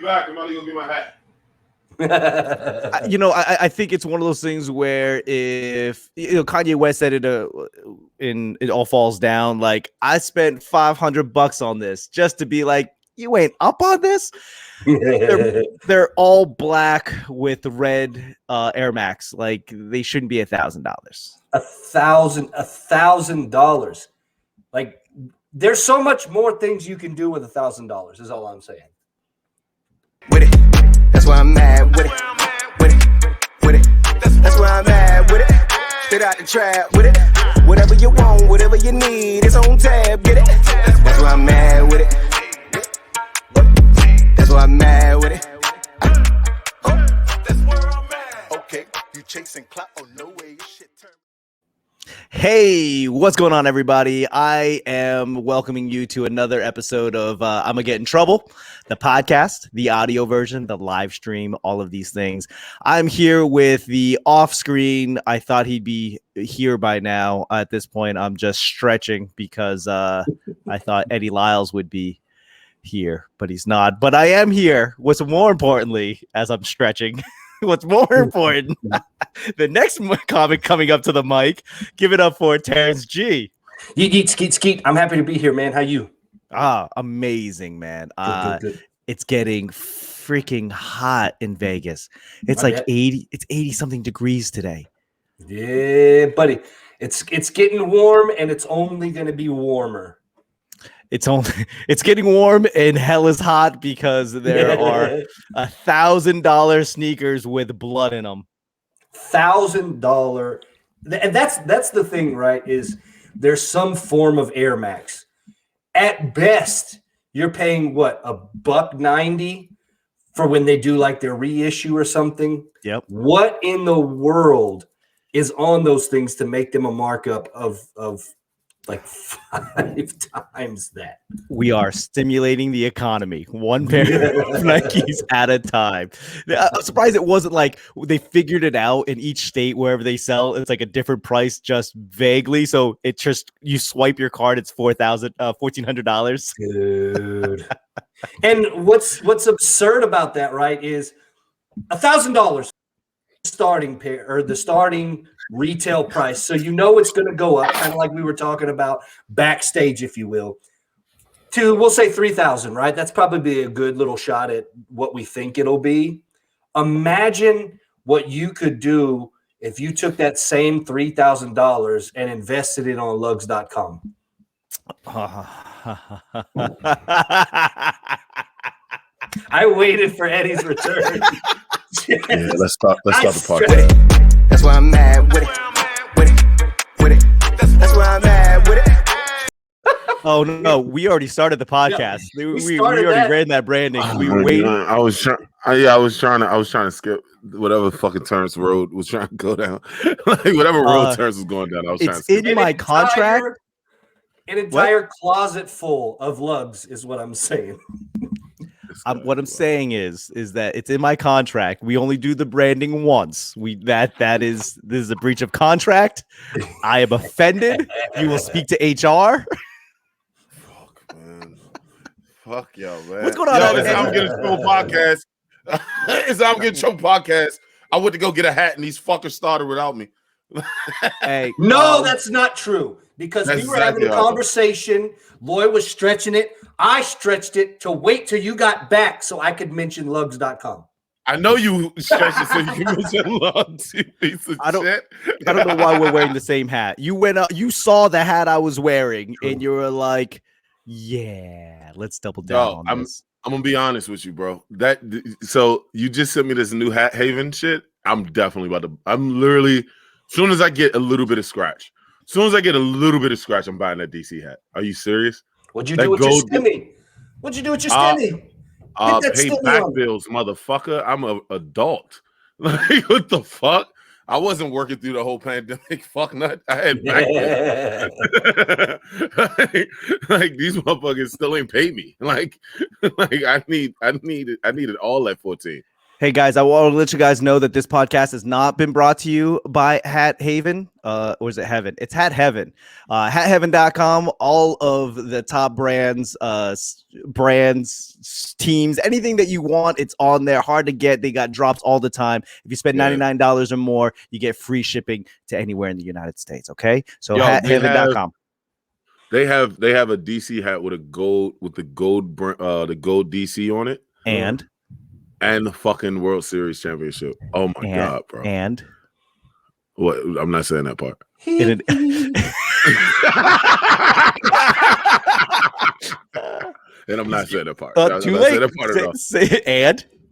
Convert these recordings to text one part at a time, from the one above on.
be back. I'm about to go get my hat. I think it's one of those things where if Kanye West said it it all falls down. Like, I spent $500 on this just to be like, you ain't up on this. They're all black with red Air Max. Like, they shouldn't be $1,000. $1,000. Like, there's so much more things you can do with $1,000. Is all I'm saying. With it, that's why I'm mad. With it, that's why I'm mad. With it, straight out the trap. With it, whatever you want, whatever you need, it's on tab. Get it, that's why I'm mad. With it, that's why I'm mad. With it. That's where I'm at. Okay, you chasing clout? Oh no way, your shit turn. Hey, what's going on, everybody? I am welcoming you to another episode of I'ma Get in Trouble, the podcast, the audio version, the live stream, all of these things. I'm here with the off screen. I thought he'd be here by now. At this point, I'm just stretching because I thought Eddie Liles would be here, but he's not. But I am here. What's more importantly, as I'm stretching, what's more important, the next comic coming up to the mic. Give it up for Terrance G. Yeet, skeet. I'm happy to be here, man. How you? Amazing, man. Good. It's getting freaking hot in Vegas. It's like 80. It's 80 something degrees today. Yeah, buddy. It's getting warm, and it's only going to be warmer. It's getting warm and hell is hot because there are $1,000 sneakers with blood in them. $1,000, and that's the thing, right? Is there's some form of Air Max. At best, you're paying what, $190 for when they do like their reissue or something. Yep. What in the world is on those things to make them a markup of like 5 times that? We are stimulating the economy, one pair of Nikes at a time. I'm surprised it wasn't like they figured it out in each state wherever they sell. It's like a different price, just vaguely. So it just, you swipe your card, it's $1,400. Dude. And what's absurd about that, right, is $1,000 starting pair, or the starting retail price. So you know it's going to go up, kind of like we were talking about backstage, if you will, to, we'll say $3,000, right? That's probably a good little shot at what we think it'll be. Imagine what you could do if you took that same $3,000 and invested it on lugs.com. I waited for Eddie's return. Yeah, let's start the podcast. That's why I'm mad with it. That's why I'm mad with it. Oh no, we already started the podcast. Yeah, we already ran that branding. We were waiting. I was trying to skip whatever fucking Terrance road was trying to go down. Like whatever road Terrance was going down, I was trying to skip. In my contract. An entire closet full of lugs is what I'm saying. What I'm saying is that it's in my contract. We only do the branding once. This is a breach of contract. I am offended. You will speak to HR. Fuck, man. Fuck y'all, man. What's going on? Yo, it's I'm Getting Trouble podcast. It's I'm Getting Trouble podcast. I went to go get a hat and these fuckers started without me. Hey, no, that's not true. Because we were having a conversation. Lloyd was stretching it. I stretched it to wait till you got back so I could mention lugs.com. I know you stretched it so you can mention lugs, you piece of shit. I don't know why we're wearing the same hat. You went up, you saw the hat I was wearing, and you were like, yeah, let's double down on this. I'm gonna be honest with you, bro. So you just sent me this new Hat Haven shit. I'm literally, as soon as I get a little bit of scratch, I'm buying that DC hat. Are you serious? What'd you do with your stimmy? Pay back bills, motherfucker. I'm an adult. Like, what the fuck? I wasn't working through the whole pandemic. Fuck nut. I had back bills. like these motherfuckers still ain't paid me. Like I needed all at 14. Hey guys, I want to let you guys know that this podcast has not been brought to you by Hat Haven. Or is it Heaven? It's Hat Heaven. HatHeaven.com. All of the top brands, teams, anything that you want, it's on there. Hard to get. They got drops all the time. If you spend $99 or more, you get free shipping to anywhere in the United States. Okay, so HatHeaven.com. They have a DC hat with the gold DC on it, and the fucking World Series championship. Oh my god, bro! And what? I'm not saying that part. And I'm not saying that part. Too late.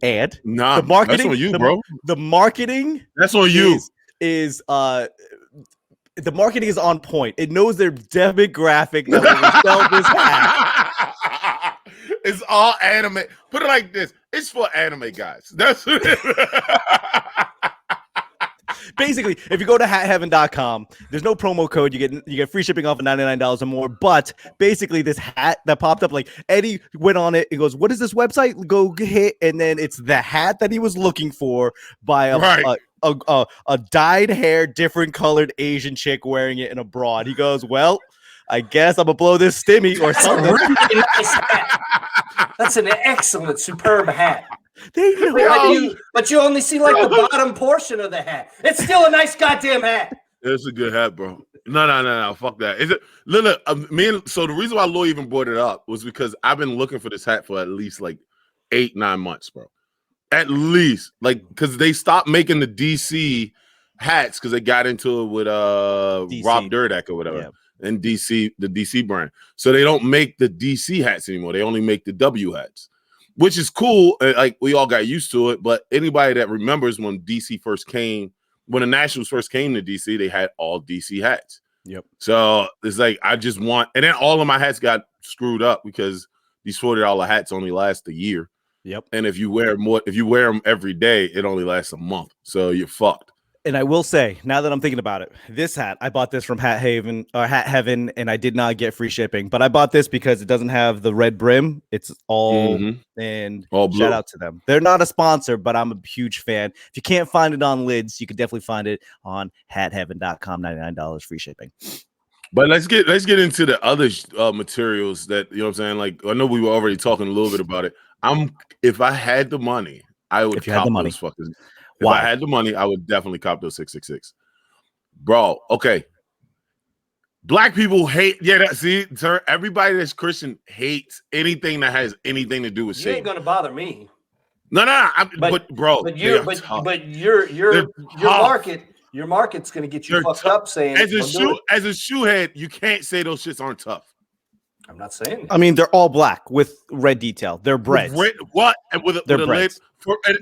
And nah, the marketing, that's on you, bro. The marketing. That's on you. Is the marketing is on point. It knows their demographic that will sell this hat. It's all anime. Put it like this: it's for anime guys. That's basically. If you go to HatHeaven.com, there's no promo code. You get free shipping off of $99 or more. But basically, this hat that popped up, like Eddie went on it and goes, "What is this website?" Go hit, and then it's the hat that he was looking for by a dyed hair, different colored Asian chick wearing it in a broad. He goes, "Well, I guess I'm gonna blow this stimmy or something." Really nice hat. That's an excellent, superb hat. But you only see like the bottom portion of the hat. It's still a nice goddamn hat. It's a good hat, bro. No. Fuck that. Is it? Look, so the reason why Lloyd even brought it up was because I've been looking for this hat for at least like 8-9 months, bro. At least, like, because they stopped making the DC hats because they got into it with Rob Dyrdek or whatever, and the DC brand. So they don't make the DC hats anymore. They only make the W hats, which is cool. Like, we all got used to it. But anybody that remembers when DC first came, when the Nationals first came to DC, they had all DC hats. Yep. So it's like, I just want, and then all of my hats got screwed up because these $40 hats only last a year. Yep. And if you wear them every day, it only lasts a month. So you're fucked. And I will say, now that I'm thinking about it, this hat, I bought this from Hat Heaven, and I did not get free shipping. But I bought this because it doesn't have the red brim. It's all and all shout out to them. They're not a sponsor, but I'm a huge fan. If you can't find it on Lids, you can definitely find it on HatHeaven.com. $99 free shipping. But let's get into the other materials that, you know what I'm saying? Like, I know we were already talking a little bit about it. If I had the money, I would cop those fuckers. If I had the money, I would definitely cop those 666. Bro, okay. Black people hate, everybody that's Christian hates anything that has anything to do with Satan. You ain't gonna bother me. No, but your market's gonna get you fucked up saying as a shoehead, you can't say those shits aren't tough. I'm not saying that. I mean, they're all black with red detail. They're breads. What? And with a lid.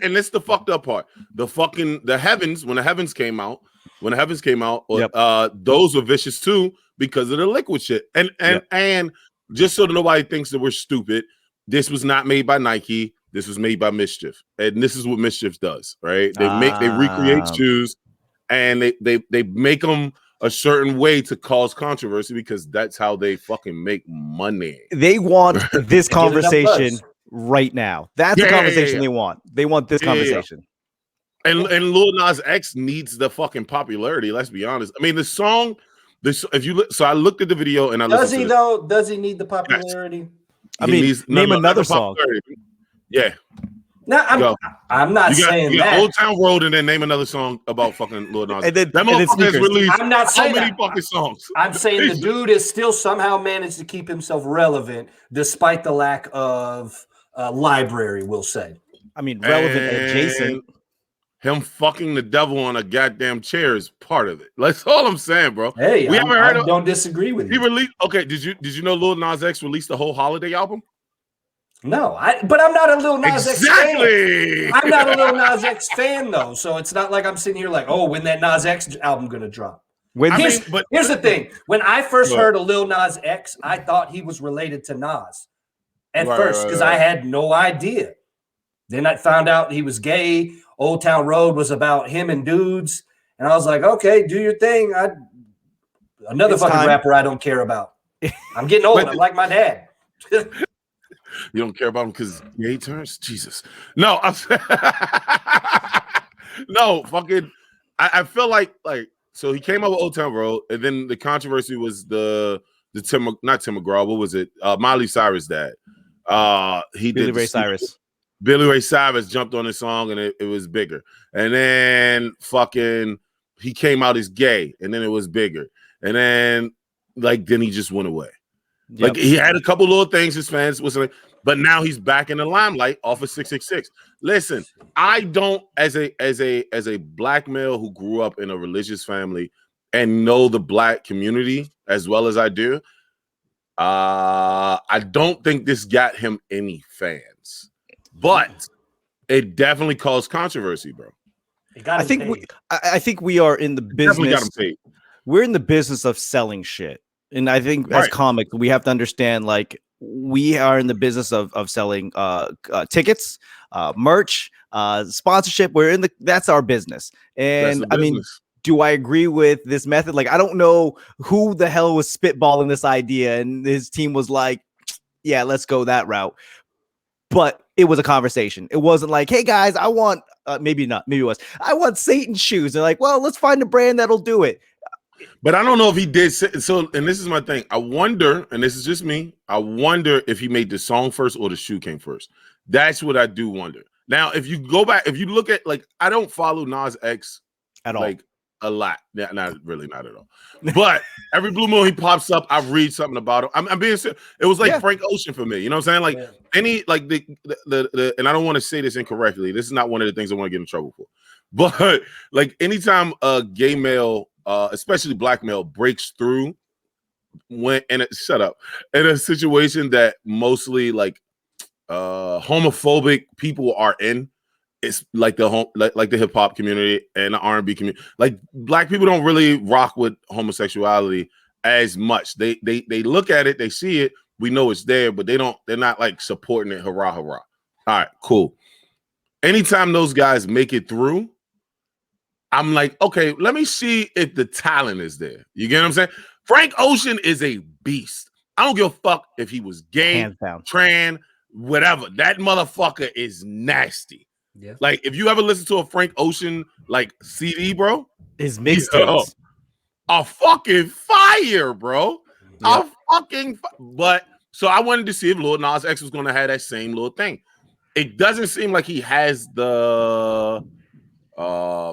And it's the fucked up part. The heavens, when the heavens came out, those were vicious too because of the liquid shit. And just so that nobody thinks that we're stupid, this was not made by Nike. This was made by Mischief. And this is what Mischief does, right? They recreate shoes and they make them a certain way to cause controversy because that's how they fucking make money. They want this conversation right now. That's the conversation they want. They want this conversation. And Lil Nas X needs the fucking popularity. Let's be honest. I mean, the song. So I looked at the video and I does he though? Does he need the popularity? Yes. I mean, name another song. Yeah. No, I'm not saying that. Old Town Road and then name another song about fucking Lil Nas. And then that motherfucker has released I'm not saying so many fucking songs. I'm saying the dude is still somehow managed to keep himself relevant despite the lack of library, we'll say. I mean, relevant adjacent. Him fucking the devil on a goddamn chair is part of it. That's all I'm saying, bro. Hey, I don't disagree with you. He released. Okay, did you know Lil Nas X released the whole holiday album? No, but I'm not a Lil Nas X fan. I'm not a Lil Nas X fan though, so it's not like I'm sitting here like, oh, when that Nas X album gonna drop? Here's the thing: when I first heard of Lil Nas X, I thought he was related to Nas at first because I had no idea. Then I found out he was gay. Old Town Road was about him and dudes, and I was like, okay, do your thing. Another rapper I don't care about. I'm getting old. I'm like my dad. You don't care about him because gay turns? Jesus. No, no, fucking. I feel like so he came out with Old Town Road, and then the controversy was the not Tim McGraw. What was it? Miley Cyrus' dad. He Billy did Ray Cyrus. Billy Ray Cyrus jumped on his song, and it was bigger. And then fucking he came out as gay, and then it was bigger. And then then he just went away. Yep. Like he had a couple little things his fans was like, but now he's back in the limelight off of 666. Listen, I don't as a black male who grew up in a religious family and know the black community as well as I do. I don't think this got him any fans, but it definitely caused controversy, bro. I think we are in the business. Got him paid. We're in the business of selling shit. And I think as comics, we have to understand we are in the business of selling tickets, merch, sponsorship. That's our business. And I mean, do I agree with this method? Like, I don't know who the hell was spitballing this idea, and his team was like, yeah, let's go that route. But it was a conversation. It wasn't like, hey guys, I want maybe not, maybe it was, I want Satan shoes. They're like, well, let's find a brand that'll do it. But I don't know if he did. So, and this is my thing. I wonder, and this is just me, I wonder if he made the song first or the shoe came first. That's what I do wonder. Now, if you go back, if you look at, I don't follow Nas X at all. A lot. Yeah, not at all. But every blue moon he pops up, I read something about him. I'm being serious. It was like Frank Ocean for me. You know what I'm saying? Any the and I don't want to say this incorrectly. This is not one of the things I want to get in trouble for. But anytime a gay male, especially black male, breaks through in a situation that mostly homophobic people are in, it's like the hip hop community and the R&B community. Like black people don't really rock with homosexuality as much. They look at it, they see it, we know it's there, but they're not supporting it. Hurrah, hurrah. All right, cool. Anytime those guys make it through, I'm like, okay, let me see if the talent is there. You get what I'm saying? Frank Ocean is a beast. I don't give a fuck if he was gay, trans, whatever. That motherfucker is nasty. Yeah. Like, if you ever listen to a Frank Ocean CD, bro, his mixtapes are fucking fire, bro. Yep. But so I wanted to see if Lil Nas X was gonna have that same little thing. It doesn't seem like he has the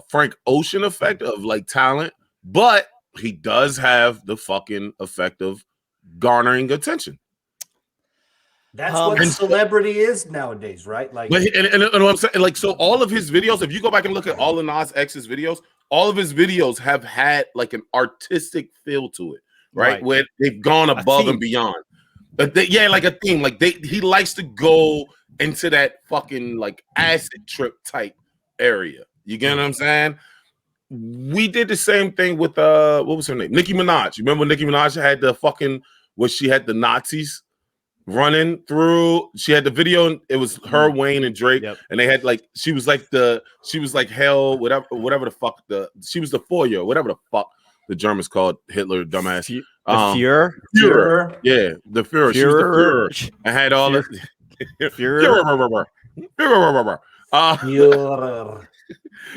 Frank Ocean effect of talent, but he does have the fucking effect of garnering attention. That's what celebrity is nowadays, right? And what I'm saying, so all of his videos, if you go back and look at all of Nas X's videos, all of his videos have had an artistic feel to it, right? Where they've gone above and beyond. But like a theme, he likes to go into that fucking acid trip type area. You get what I'm saying? We did the same thing with what was her name? Nicki Minaj. You remember when Nicki Minaj had the fucking where she had the Nazis running through? She had the video. It was her, Wayne, and Drake, and they had she was like hell, whatever the fuck she was the foyer, whatever the fuck the Germans called Hitler, dumbass. The Führer. Yeah, the Führer. She was the Führer. I had all the Führer.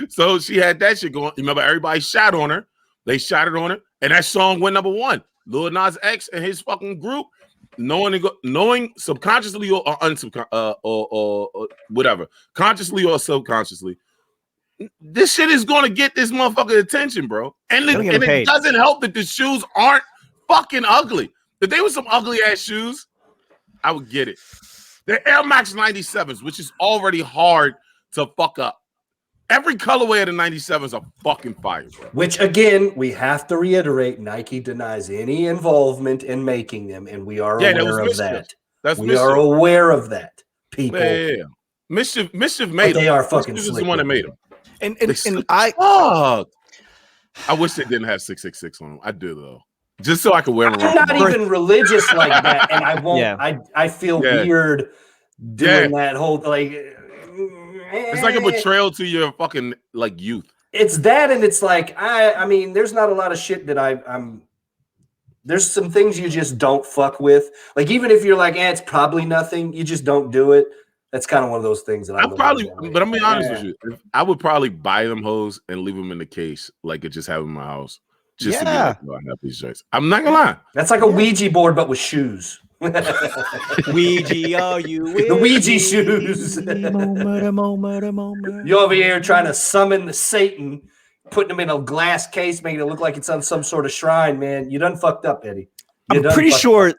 So she had that shit going. Remember, everybody shot on her. They shot it on her, and that song went number one. Lil Nas X and his fucking group, knowing subconsciously or or whatever, consciously or subconsciously, this shit is going to get this motherfucker attention, bro. And it doesn't help that the shoes aren't fucking ugly. If they were some ugly ass shoes, I would get it. They're Air Max 97s, which is already hard to fuck up. Every colorway of the 97s are fucking fire, bro. Which, again, we have to reiterate, Nike denies any involvement in making them, and we are aware of that. We are aware of that, people. Yeah. Mischief made them. They are fucking Mischief slick. Is the one that made them. And I wish they didn't have 666 on them. I do, though. Just so I could wear them. I'm not even religious like that, and I won't. Yeah. I feel weird doing that whole It's like a betrayal to your fucking youth. It's that, and it's I mean, there's not a lot of shit that I'm There's some things you just don't fuck with. Like even if you're like, it's probably nothing, you just don't do it. That's kind of one of those things that I look at that way. But I'm being honest with you. I would probably buy them hoes and leave them in the case, like it just have in my house, just to be like, I have these joints. I'm not gonna lie. That's like a Ouija board, but with shoes. Ouija, are you with the Ouija me? shoes. You over here trying to summon Satan, putting him in a glass case, making it look like it's on some sort of shrine, man. You done fucked up, Eddie. I'm pretty sure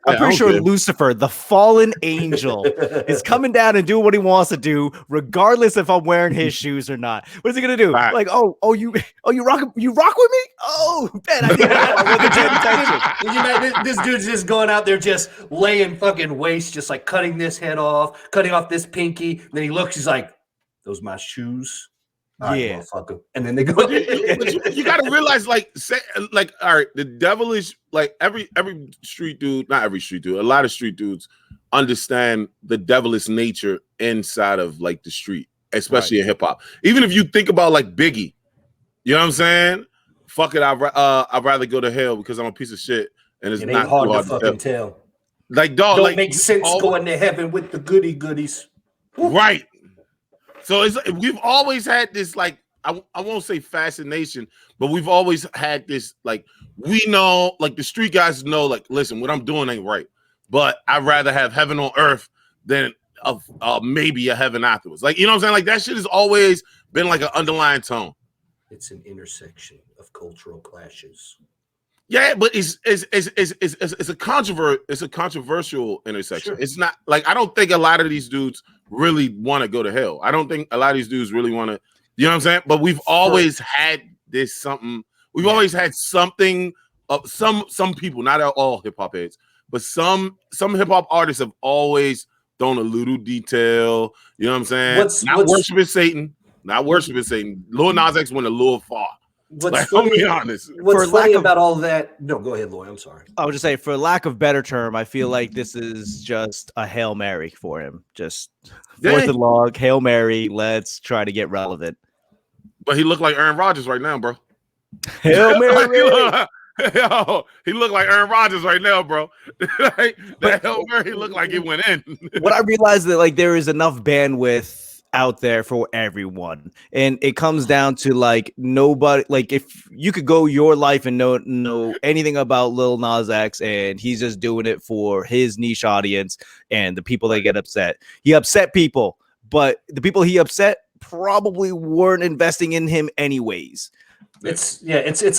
Lucifer, the fallen angel, is coming down and doing what he wants to do, regardless if I'm wearing his shoes or not. What is he gonna do? Right. Like, you rock with me? Oh, man, I wasn't paying attention. This dude's just going out there, just laying fucking waste, just like cutting this head off, cutting off this pinky. Then he looks, he's like, "Those my shoes." All right, motherfucker. And then they go. But you got to realize, all right, the devilish, like every street dude, not every street dude, a lot of street dudes understand the devilish nature inside of like the street, especially in hip hop. Even if you think about like Biggie, you know what I'm saying? Fuck it, I'd rather go to hell because I'm a piece of shit, and it's not hard to fucking tell. Like, dog, don't make sense going to heaven with the goodies. Right. So we've always had this, like, I won't say fascination, but we've always had this, like, we know, like, the street guys know, like, listen, what I'm doing ain't right, but I'd rather have heaven on earth than maybe a heaven afterwards. Like, you know what I'm saying? Like, that shit has always been like an underlying tone. It's an intersection of cultural clashes. Yeah, but it's a controversial intersection. Sure. It's not like, I don't think a lot of these dudes really want to go to hell. I don't think a lot of these dudes really want to, you know what I'm saying? But we've always had this something. We've always had something. Some people, not all hip hop heads, but some hip hop artists have always thrown a little detail. You know what I'm saying? Not worshiping Satan. Lil Nas X went a little far. I'll be honest. What's funny about all that? No, go ahead, Lloyd. I'm sorry. I would just say, for lack of better term, I feel like this is just a Hail Mary for him. Just fourth and long, Hail Mary. Let's try to get relevant. But he looked like Aaron Rodgers right now, bro. Hail Mary. He looked like Aaron Rodgers right now, bro. That Hail Mary looked like it went in. What I realized that, like, there is enough bandwidth out there for everyone, and it comes down to, like, nobody, like, if you could go your life and know anything about Lil Nas X, and he's just doing it for his niche audience and the people that get upset. He upset people, but the people he upset probably weren't investing in him anyways. It's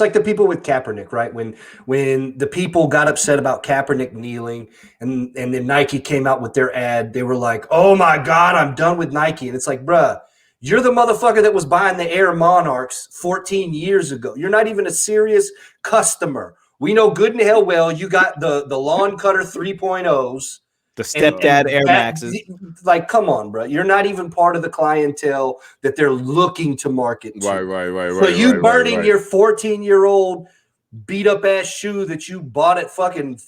like the people with Kaepernick, right? When the people got upset about Kaepernick kneeling, and then Nike came out with their ad, they were like, "Oh my God, I'm done with Nike." And it's like, bruh, you're the motherfucker that was buying the Air Monarchs 14 years ago. You're not even a serious customer. We know good and hell well you got the Lawn Cutter 3.0s. The stepdad Air Maxes. Like, come on, bro. You're not even part of the clientele that they're looking to market to. Right. So you burning your 14-year-old beat up ass shoe that you bought at fucking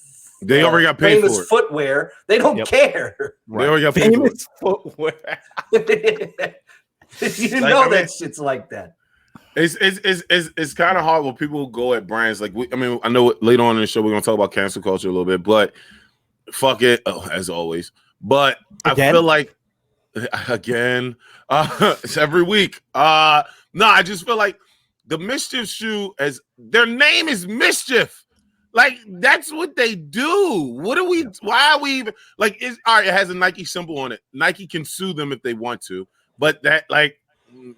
they already got paid Famous for it. Footwear. They don't care. They already got paid Famous Footwear. You know that shit's like that. It's kind of hard when people go at brands like I know later on in the show we're gonna talk about cancel culture a little bit, but fuck it, as always. But again? I feel like again, it's every week. No, I just feel like the Mischief shoe, as their name is Mischief. Like, that's what they do. What are we? Why are we even like? All right, it has a Nike symbol on it. Nike can sue them if they want to, but that, like,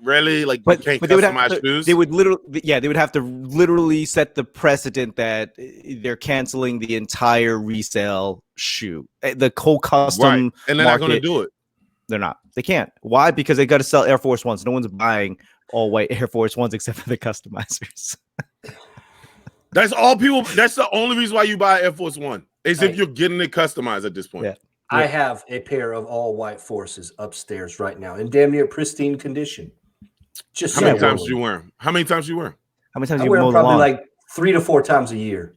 really, like, you can't customize shoes. They would have to literally set the precedent that they're canceling the entire resale shoe, the whole custom. Right. And they're not going to do it. They're not. They can't. Why? Because they got to sell Air Force Ones. No one's buying all white Air Force Ones except for the customizers. That's all people. That's the only reason why you buy Air Force One is if you're getting it customized at this point. Yeah. I have a pair of all white Forces upstairs right now in damn near pristine condition. Just how many times do you wear them? How many times do you wear them? How many times I do you wear mow them? the Probably lawn? like 3 to 4 times a year.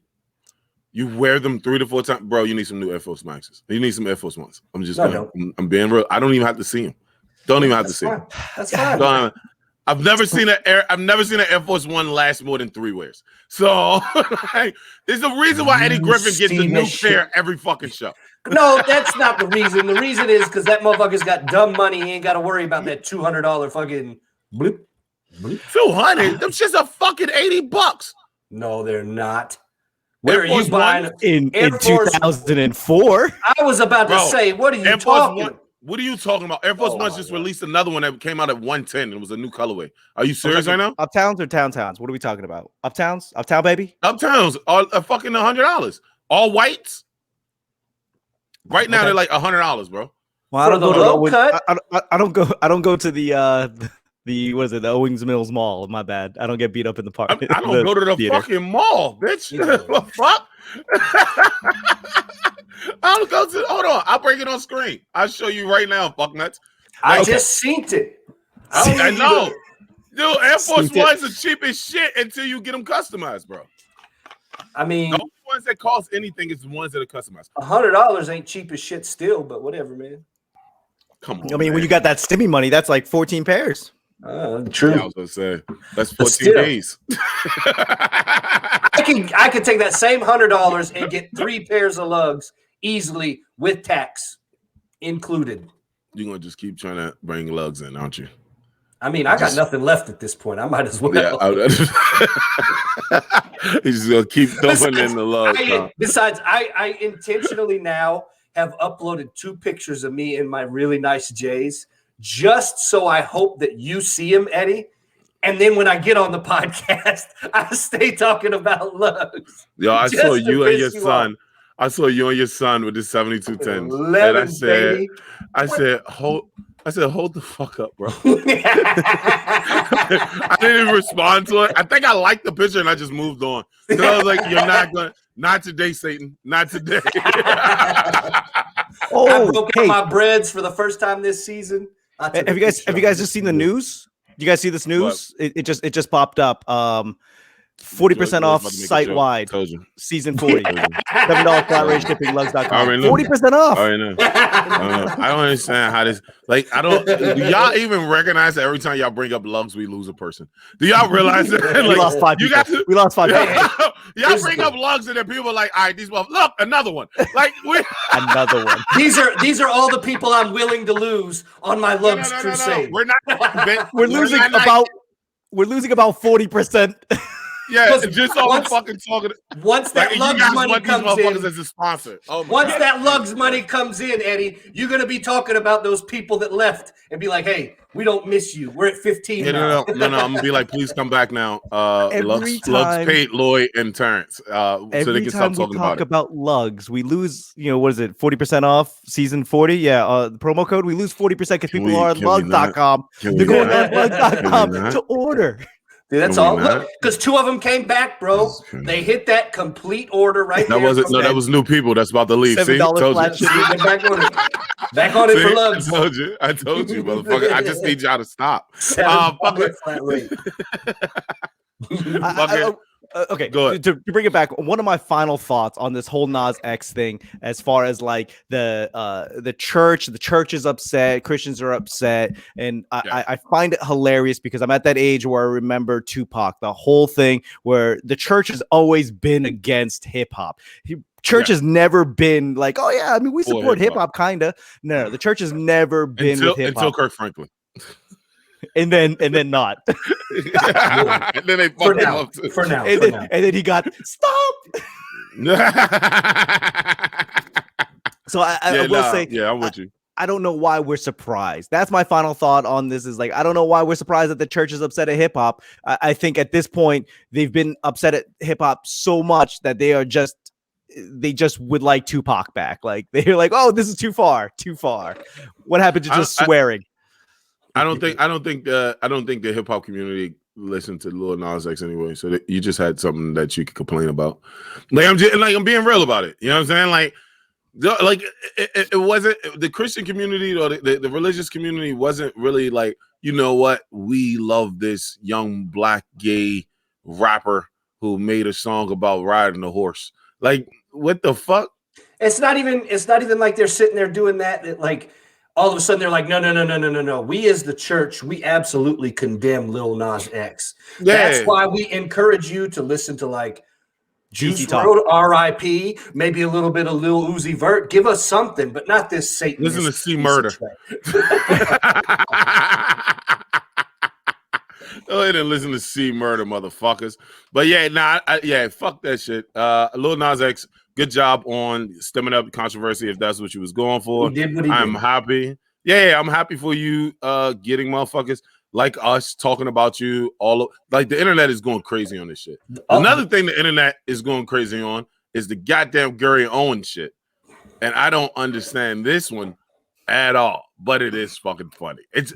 You wear them 3 to 4 times, bro. You need some new Air Force Maxes. You need some Air Force Ones. I'm just, No. I'm being real. I don't even have to see them. Don't even have to see them. That's fine. I've never seen an Air Force One last more than 3 wears. So like, there's a reason why Eddie Griffin gets a new pair every fucking show. No, that's not the reason. The reason is because that motherfucker's got dumb money. He ain't got to worry about that $200 fucking bloop. 200? Them shits are fucking $80. No, they're not. Where Air are Force you buying One? In 2004. I was about to say, what are you Air Force talking? One. What are you talking about? Air Force One's just released another one that came out at 110. It was a new colorway. Are you serious right now? Uptowns or downtowns? What are we talking about? Uptowns? Uptown, baby? Uptowns are fucking $100. All whites. Right now they're like $100, bro. Well, I don't go to the Owens, I don't go to the what is it? The Owings Mills Mall. My bad. I don't get beat up in the park. I don't go to the theater. fucking mall, bitch. What the fuck? I don't go to. Hold on, I'll bring it on screen. I'll show you right now, fuck nuts. I just seen it. I know, dude. Air Force One's the cheapest shit until you get them customized, bro. I mean, the only ones that cost anything is the ones that are customized. $100 ain't cheap as shit still, but whatever, man. Come on. I mean, when you got that stimmy money, that's like 14 pairs. True. Yeah, I was gonna say that's 14 days. I could take that same $100 and get 3 pairs of lugs easily with tax included. You're gonna just keep trying to bring lugs in, aren't you? I mean, I got nothing left at this point. I might as well. Yeah, he's just gonna keep dumping in the lugs. Besides, I intentionally now have uploaded 2 pictures of me in my really nice J's, just so I hope that you see them, Eddie. And then when I get on the podcast, I stay talking about lugs. Yo, I saw you and your son. I saw you and your son with the 7210. And I said, hold the fuck up, bro. I didn't even respond to it. I think I liked the picture and I just moved on. So I was like, not today, Satan. Not today. I broke out my breads for the first time this season. Have you guys just seen the news? Do you guys see this news? It just popped up. 40% off site wide. Season 40. $7 flat rate shipping lugs.com. 40% off. I know. I don't understand how this do y'all even recognize that every time y'all bring up lugs, we lose a person? Do y'all realize that? We lost 5 people. We lost 5 people. Y'all bring up lugs and then people are like, all right, these look, another one. Like another one. These are all the people I'm willing to lose on my lugs crusade. We're not we're losing about 40%. Yeah, just all fucking talking. Once that lugs money comes in, as a sponsor. Once that lugs money comes in, Eddie, you're gonna be talking about those people that left and be like, "Hey, we don't miss you. We're at 15." No. I'm gonna be like, "Please come back now." Lugs paid Lloyd and Terrance, so they can stop talking about lugs, we lose. What is it? 40% off season 40. Yeah, the promo code. We lose 40% because people are on lugs.com. They're going on lugs.com to order. Dude, that's all. Look, because 2 of them came back, bro. They hit that complete order right there. That was new people that's about to leave. See, told you. Back on it for lugs. I told you, motherfucker. I just need y'all to stop. Flat rate. Okay, to bring it back, one of my final thoughts on this whole Nas X thing, as far as like the church is upset, Christians are upset, and I find it hilarious because I'm at that age where I remember Tupac, the whole thing where the church has always been against hip hop. Church has never been like, oh yeah, I mean we support hip hop, kinda. No, the church has never been with hip hop until Kirk Franklin. And then not. And then they fucked him up too. For now. And then he got stop. So I will say, I'm with you. I don't know why we're surprised. That's my final thought on this. Is like, I don't know why we're surprised that the church is upset at hip hop. I think at this point they've been upset at hip hop so much that they just would like Tupac back. Like they're like, oh, this is too far. What happened to just swearing? I don't think the hip hop community listened to Lil Nas X anyway. So you just had something that you could complain about. I'm being real about it. You know what I'm saying? It wasn't the Christian community or the religious community wasn't really like, you know what, we love this young black gay rapper who made a song about riding a horse. Like, what the fuck? It's not even like they're sitting there doing that. Like, all of a sudden they're like, no. We as the church, we absolutely condemn Lil Nas X. Yeah. That's why we encourage you to listen to like Juice Talk. WRLD, R.I.P., maybe a little bit of Lil Uzi Vert. Give us something, but not this Satanist. Listen to C Murder. Go ahead and listen to C Murder, motherfuckers. But yeah, fuck that shit. Lil Nas X, good job on stemming up the controversy if that's what you was going for. He did what he I'm did. happy. Yeah, I'm happy for you getting motherfuckers like us talking about you like the internet is going crazy on this shit. Another thing the internet is going crazy on is the goddamn Gary Owen shit. And I don't understand this one at all, but it is fucking funny. It's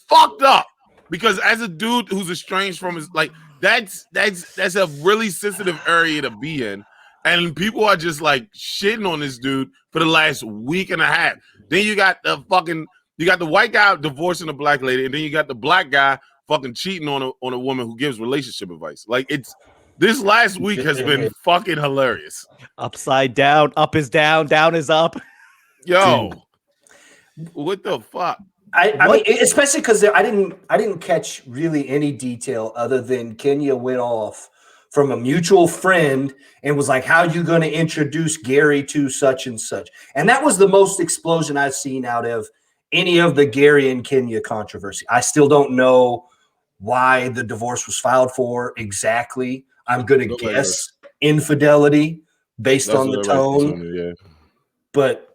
fucked up because as a dude who's estranged from his like that's a really sensitive area to be in. And people are just like shitting on this dude for the last week and a half. Then you got the white guy divorcing a black lady, and then you got the black guy fucking cheating on a woman who gives relationship advice. Like this last week has been fucking hilarious. Upside down, up is down, down is up. Yo, what the fuck? I mean, especially because I didn't catch really any detail other than Kenya went off from a mutual friend and was like, how you going to introduce Gary to such and such? And that was the most explosion I've seen out of any of the Gary and Kenya controversy. I still don't know why the divorce was filed for exactly. I'm going to guess infidelity based on the tone. But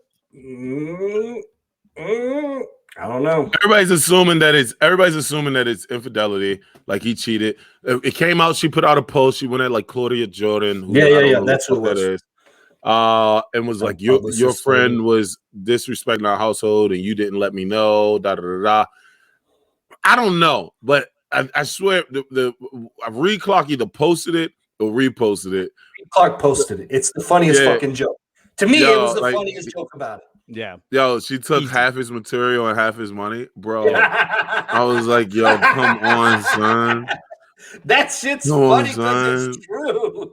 I don't know. Everybody's assuming that it's infidelity, like he cheated. It came out. She put out a post. She went at like Claudia Jordan. Who, yeah. That's what it was. And was like, your friend was disrespecting our household, and you didn't let me know. Da da da da. I don't know, but I swear Reed Clark either posted it or reposted it. Clark posted it. It's the funniest fucking joke. To me, it was the funniest joke about it. Yeah. Yo, she took half his material and half his money, bro. I was like, yo, come on, son. That shit's funny because it's true.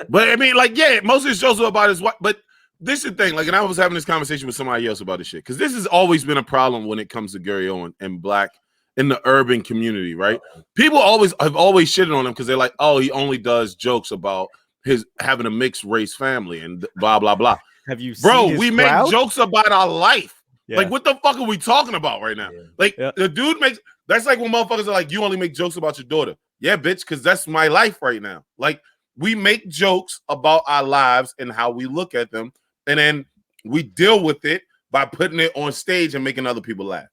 But I mean, like, yeah, most of his shows are about his wife. But this is the thing, like, and I was having this conversation with somebody else about this shit, because this has always been a problem when it comes to Gary Owen and black in the urban community, right? People have always shitted on him because they're like, oh, he only does jokes about his having a mixed race family and blah blah blah. Have you seen we crowd? Make jokes about our life. Yeah. Like, what the fuck are we talking about right now? Like, the dude makes that's like when motherfuckers are like, you only make jokes about your daughter. Yeah, bitch, because that's my life right now. Like, we make jokes about our lives and how we look at them, and then we deal with it by putting it on stage and making other people laugh.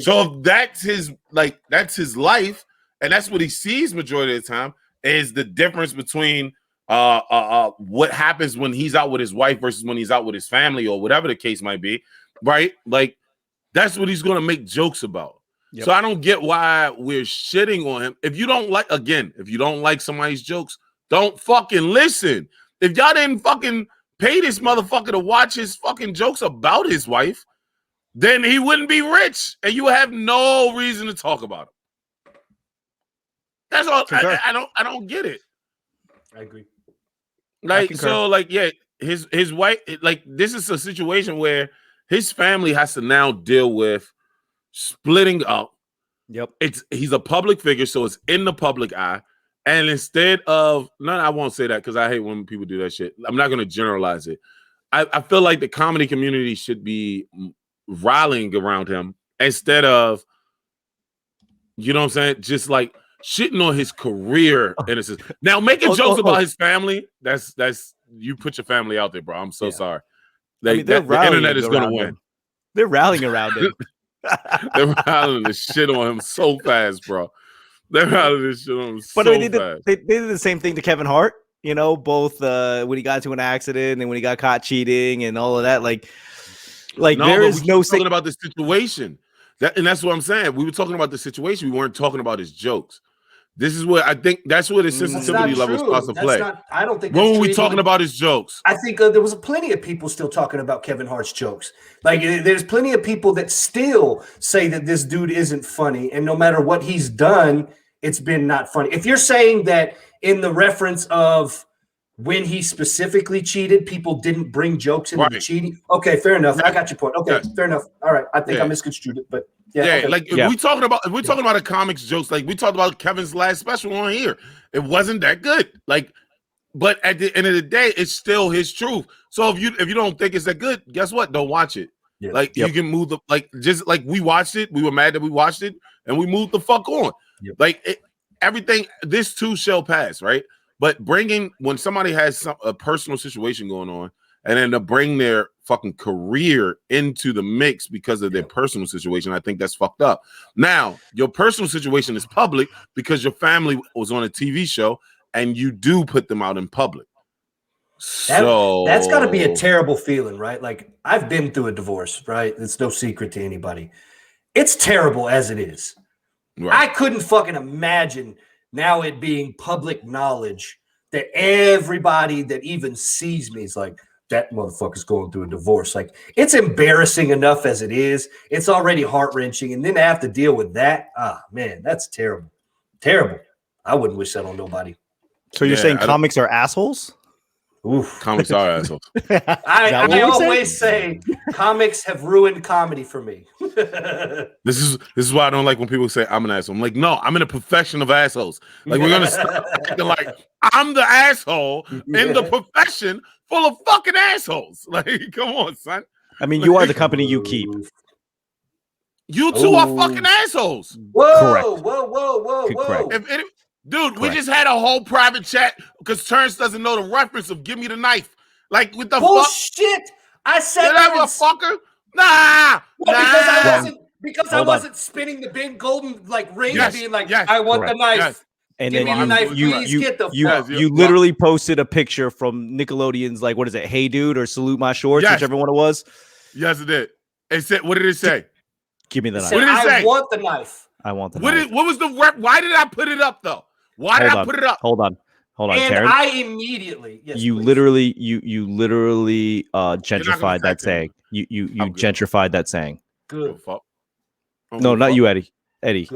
So if that's his life, and that's what he sees majority of the time, is the difference between what happens when he's out with his wife versus when he's out with his family or whatever the case might be, right? Like, that's what he's gonna make jokes about. Yep. So I don't get why we're shitting on him. If you don't like somebody's jokes, don't fucking listen. If y'all didn't fucking pay this motherfucker to watch his fucking jokes about his wife, then he wouldn't be rich, and you have no reason to talk about him. That's all. I don't get it. I agree. Like, so, like, yeah, his wife, like, this is a situation where his family has to now deal with splitting up. Yep. He's a public figure, so it's in the public eye. And instead of I won't say that because I hate when people do that shit. I'm not gonna generalize it. I feel like the comedy community should be rallying around him instead of, you know what I'm saying, just like shitting on his career. Now making jokes about his family, that's you put your family out there, bro. I'm so sorry. Like, the internet is gonna win. They're rallying around him. They're rallying the shit on him so fast, bro. They're rallying this shit on him so fast. They did the same thing to Kevin Hart, you know, both when he got into an accident and when he got caught cheating and all of that. Like there is no talking about the situation. And that's what I'm saying. We were talking about the situation. We weren't talking about his jokes. This is what I think. That's where the sensitivity level starts to play. I don't think. When were we talking about his jokes? I think there was plenty of people still talking about Kevin Hart's jokes. Like, there's plenty of people that still say that this dude isn't funny, and no matter what he's done, it's been not funny. If you're saying that in the reference of when he specifically cheated, people didn't bring jokes into the cheating. Okay, fair enough. I got your point. Okay, fair enough. All right, I think I misconstrued it, but okay. Like if we're talking about a comics jokes, like we talked about Kevin's last special on here, it wasn't that good. Like, but at the end of the day, it's still his truth. So if you don't think it's that good, guess what? Don't watch it. Yeah. Like you can move just like we watched it. We were mad that we watched it, and we moved the fuck on. Yep. Like everything. This too shall pass, right? But when somebody has a personal situation going on, and then to bring their fucking career into the mix because of their personal situation, I think that's fucked up. Now, your personal situation is public because your family was on a TV show, and you do put them out in public. That's got to be a terrible feeling, right? Like, I've been through a divorce, right? It's no secret to anybody. It's terrible as it is. Right. I couldn't fucking imagine now it being public knowledge that everybody that even sees me is like, that motherfucker's going through a divorce. Like, it's embarrassing enough as it is. It's already heart-wrenching. And then to have to deal with that, man, that's terrible. Terrible. I wouldn't wish that on nobody. So you're saying comics are assholes? Oof. Comics are assholes. I always say comics have ruined comedy for me. This is why I don't like when people say I'm an asshole. I'm like, no, I'm in a profession of assholes. Like, we're gonna stop acting like I'm the asshole in the profession full of fucking assholes. Like, come on, son. I mean, you are the company you keep. You two are fucking assholes. Whoa, correct. Whoa. Dude, we just had a whole private chat because Terrance doesn't know the reference of "Give me the knife." Like, what the bullshit? I said that fucker. Nah. Because I wasn't spinning the big golden ring and being like, I want the knife. Yes. And Give then me the knife, please get the fuck. You literally posted a picture from Nickelodeon's, like, what is it? Hey Dude or Salute My Shorts, whichever one it was. Yes, it did. It said, what did it say? Give me the knife. What did it say? I want the knife. I want the knife. What was the rep? Why did I put it up though? Why did I put it up? Hold on, and Terrance. I immediately, you literally gentrified that saying. You gentrified that saying. Good. No, not you, Eddie. Eddie,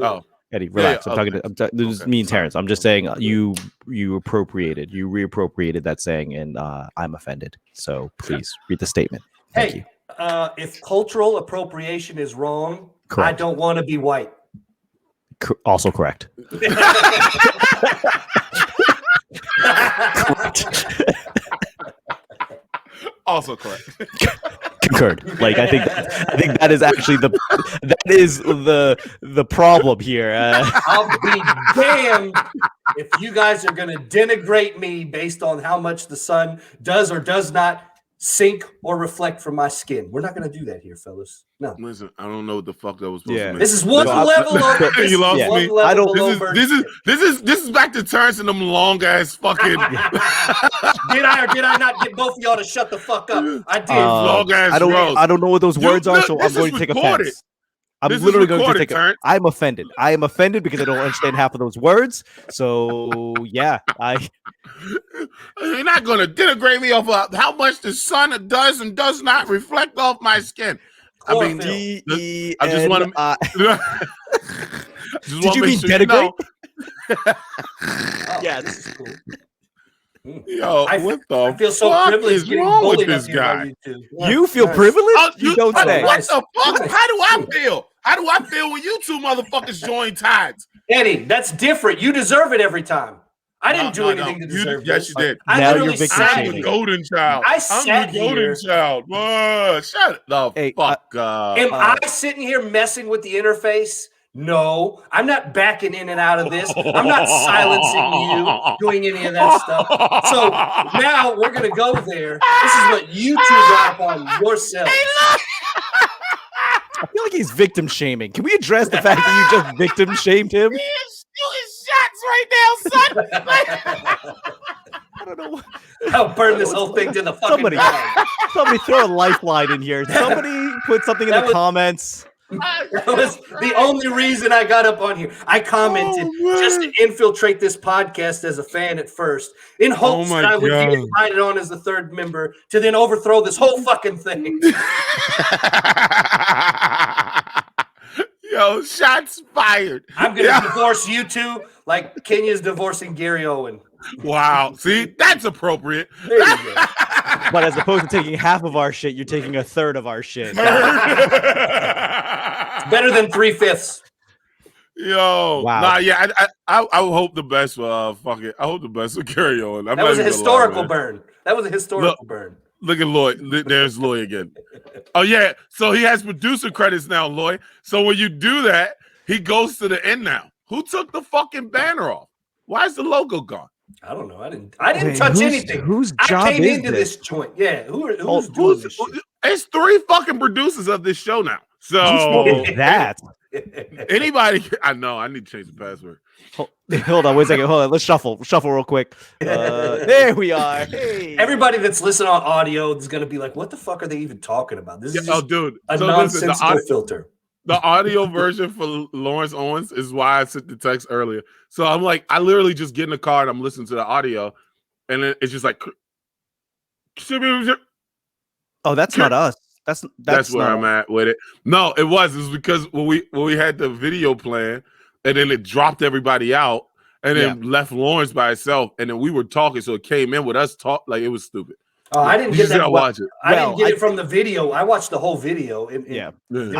relax. Yeah, this is me and Terrance. I'm just saying you reappropriated that saying, and I'm offended. So please read the statement. Thank you. If cultural appropriation is wrong, correct. I don't want to be white. Also correct. Also correct. Concurred. Like, I think that is actually the problem here. I'll be damned if you guys are going to denigrate me based on how much the sun does or does not sink or reflect from my skin. We're not going to do that here, fellas. No. Listen, I don't know what the fuck that was supposed to mean. This is one level over. You lost me. This is back to Terrance and them long ass fucking. Did I or did I not get both of y'all to shut the fuck up? I did. Long ass. I don't know what those words are, so I'm going to take offense. I'm literally going to take it. I'm offended. I am offended because I don't understand half of those words. So yeah, You're not going to denigrate me off of how much the sun does and does not reflect off my skin. I mean, I just want to. Did you mean denigrate? Yeah, this is cool. Yo, I feel so privileged getting wrong bullied with this guy? You feel privileged? You don't say. What the fuck? How do I feel? How do I feel when you two motherfuckers join tides? Eddie, that's different. You deserve it every time. I didn't do anything to deserve this. Yes, you did. Now you're victim I'm the golden child. I'm the golden child. Whoa, shut the fuck up. Am I sitting here messing with the interface? No, I'm not backing in and out of this. I'm not silencing you, doing any of that stuff. So now we're going to go there. This is what you two got on yourselves. I feel like he's victim shaming. Can we address the fact that you just victim shamed him? He is shooting shots right now, son. I don't know. I'll burn this whole thing to the fucking ground. Somebody throw a lifeline in here. Somebody put something in the comments. That was the only reason I got up on here. I commented just to infiltrate this podcast as a fan at first, in hopes that I would get invited on as the third member to then overthrow this whole fucking thing. Yo, shots fired. I'm going to divorce you two like Kenya's divorcing Gary Owen. Wow. See, that's appropriate. There you go. But as opposed to taking half of our shit, you're taking a third of our shit. Better than 3/5. Yo, Wow. nah, yeah, I hope the best for fuck it. I hope the best will carry on. That was a historical burn. That was a historical burn. Look at Lloyd. There's Lloyd again. Oh yeah, so he has producer credits now, Lloyd. So when you do that, he goes to the end now. Who took the fucking banner off? Why is the logo gone? I don't know. I didn't touch anything. Whose job I came is into this? this joint. Yeah, who's doing this shit? It's 3 fucking producers of this show now. So that. anybody, I know. I need to change the password. Hold on, wait a second. Hold on. Let's shuffle real quick. There we are. Hey. Everybody that's listening on audio is going to be like, what the fuck are they even talking about? This is just dude, a so nonsensical filter. The audio version for Lawrence Owens is why I sent the text earlier. So I'm like, I literally just get in the car and I'm listening to the audio, and it's just like, Oh, that's not us. That's where I'm at with it. No, it was because when we had the video plan, and then it dropped everybody out, and then left Lawrence by itself, and then we were talking, so it came in with us talk like it was stupid. Oh, I didn't get that. Watch it. I didn't get it from the video. I watched the whole video. I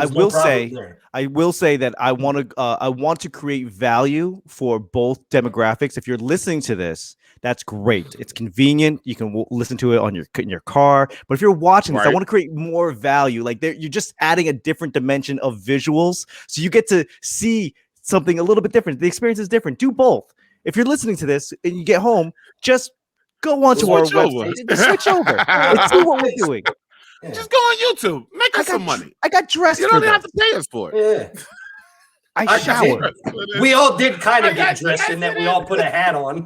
will say that I want to create value for both demographics. If you're listening to this, that's great. It's convenient. You can listen to it in your car. But if you're watching this, I want to create more value. Like you're just adding a different dimension of visuals, so you get to see something a little bit different. The experience is different. Do both. If you're listening to this and you get home, just go onto our website and switch over and see what we're doing. Yeah. Just go on YouTube. Make us some money. I got dressed. You don't even have to pay us for it. Yeah. I showered. We all did kind of get dressed in that we all put a hat on.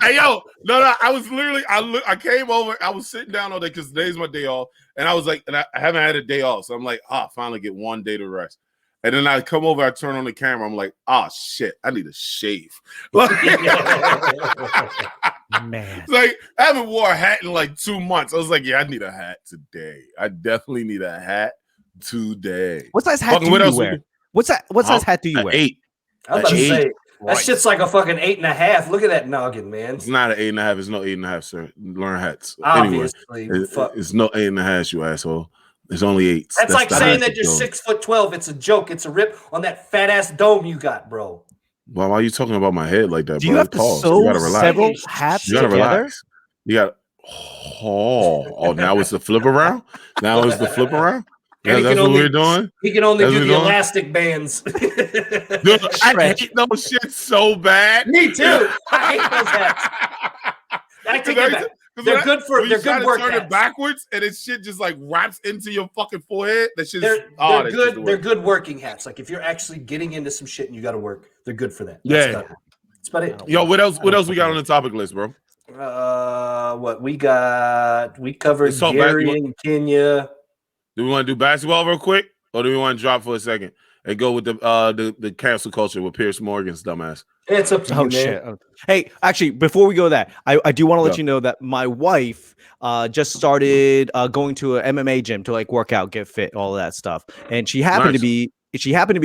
Hey, yo, no, I was literally, I came over, I was sitting down all day because today's my day off, and I was like, and I haven't had a day off, so I'm like, finally get one day to rest. And then I come over, I turn on the camera, I'm like, shit, I need a shave. Man, It's like I haven't wore a hat in like 2 months. I was like, I need a hat today. I definitely need a hat today. What size hat do you wear? What size hat do you wear? 8. I was about to say that shit's like a fucking 8.5. Look at that noggin, man. It's not an 8.5. It's no 8.5, sir. Learn hats. Obviously, anyway, it's no 8.5, you asshole. It's only 8. That's like saying that you're 6'12". It's a joke. It's a rip on that fat ass dome you got, bro. Why are you talking about my head like that, Do bro? you have to sew several hats you gotta together? Relax. You got. Oh, now it's the flip around. Now it's the flip around. Yeah, that's what we're doing. He can only do the elastic bands. Dude, I hate those shit so bad. Me too. I hate those hats. I take it back. They're good for. They're good work hats. Turn it backwards, and it shit just like wraps into your fucking forehead. That shit. They're good. They're good working hats. Like if you're actually getting into some shit and you got to work, they're good for that. That's about it. Yo, what else? What else we got on the topic list, bro? What we got? We covered Gary and Kenya. Do we want to do basketball real quick, or do we want to drop for a second and go with the cancel culture with Pierce Morgan's dumbass? It's up to you, man. Shit. Hey, actually, before we go that, I do want to let you know that my wife just started going to an MMA gym to like work out, get fit, all of that stuff, and she happened to be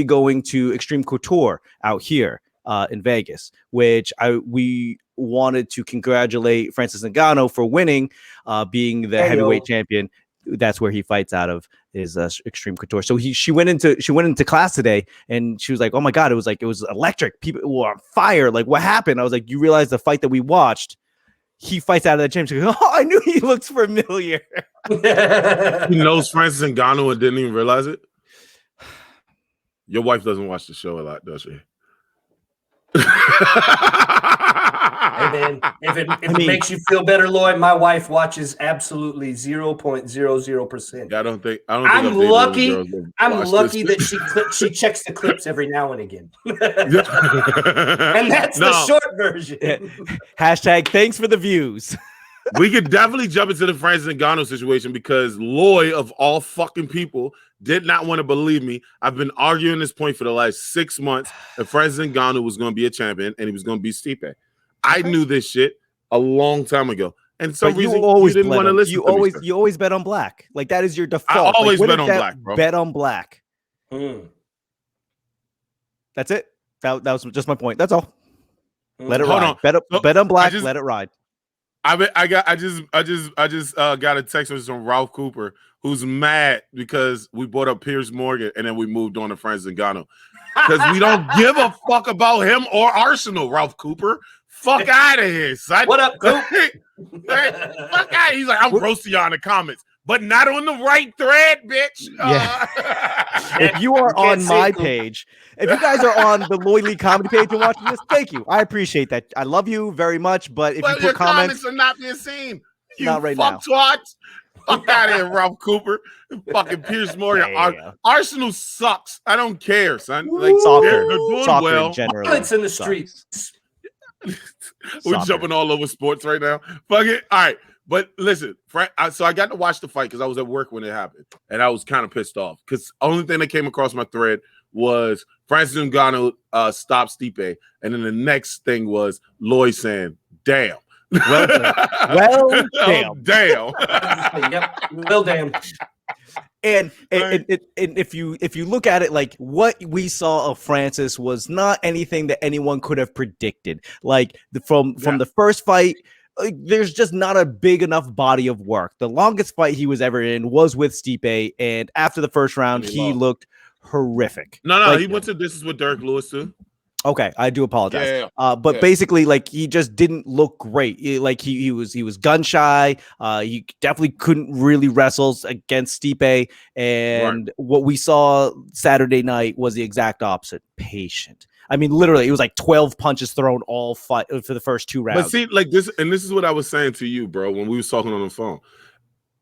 going to Extreme Couture out here in Vegas, which we wanted to congratulate Francis Ngannou for winning, being the heavyweight champion. That's where he fights out of is Extreme Couture. So she went into class today and she was like, oh my God, it was electric. People were on fire. Like, what happened? I was like, you realize the fight that we watched, he fights out of that gym. She goes, I knew he looks familiar. He knows Francis Ngannou and didn't even realize it. Your wife doesn't watch the show a lot, does she? Hey man, if it makes you feel better, Lloyd, my wife watches absolutely 0.00%. I don't think I'm lucky that she checks the clips every now and again. And that's the short version. Hashtag thanks for the views. We could definitely jump into the Francis Ngannou situation because Lloyd, of all fucking people, did not want to believe me. I've been arguing this point for the last 6 months that Francis Ngannou was going to be a champion and he was going to beat Stipe. I knew this shit a long time ago. And some reason you didn't want to listen to me. You always bet on black. Like that is your default. I always bet on black, bro. Bet on black. That's it. That was just my point. That's all. Let it Hold ride. on. Bet on black. just- Let it ride. I just got a text message from Ralph Cooper, who's mad because we brought up Piers Morgan and then we moved on to Francis Ngannou. Because we don't give a fuck about him or Arsenal, Ralph Cooper. Fuck out of here, son. What up, Coop? Fuck out. He's like, I'm roasting y'all in the comments, but not on the right thread, bitch. Yeah. If you are can't on see my it, Coop. page, if you guys are on the Lloyd Lee comedy page and watching this, thank you. I appreciate that. I love you very much. But if Well, you your put comments, are not being seen. You Not right fuck twats. Fuck out of here, Ralph Cooper. Fucking Piers Morgan. Yeah. Arsenal sucks. I don't care, son. Like Soccer, they're doing soccer well. generally. Violence in the sucks. streets. We're Soccer. jumping all over sports right now. Fuck it. All right. But listen, so I got to watch the fight because I was at work when it happened. And I was kind of pissed off because the only thing that came across my thread was Francis Ngannou stopped Stipe. And then the next thing was Lloyd saying, damn. Well done. Well, Oh, damn. Yep. Well, damn. And if you look at it, like what we saw of Francis was not anything that anyone could have predicted. Like from the first fight, there's just not a big enough body of work. The longest fight he was ever in was with Stipe, and after the first round, he looked horrific. No, he went to This Is with Derek Lewis too. Okay, I do apologize. But Yeah. basically, like he just didn't look great. Like he was gun shy. He definitely couldn't really wrestle against Stipe. And what we saw Saturday night was the exact opposite. Patient. I mean, literally, it was like 12 punches thrown all fight for the first 2 rounds. But see, like this, and this is what I was saying to you, bro, when we was talking on the phone.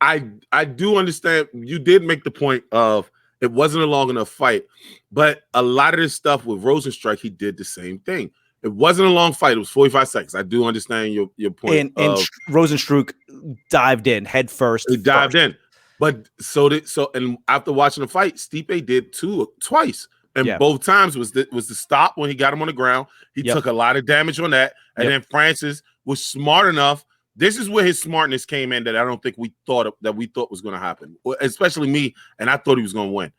I do understand. You did make the point of it wasn't a long enough fight, but a lot of this stuff with Rosenstruck, he did the same thing. It wasn't a long fight. It was 45 seconds. I do understand your point. And Rosenstruck dived in head first. He dived in. But and after watching the fight, Stipe did twice. And both times was the stop when he got him on the ground. He took a lot of damage on that. And then Francis was smart enough. This is where his smartness came in that I don't think we thought was going to happen, especially me. And I thought he was going to win.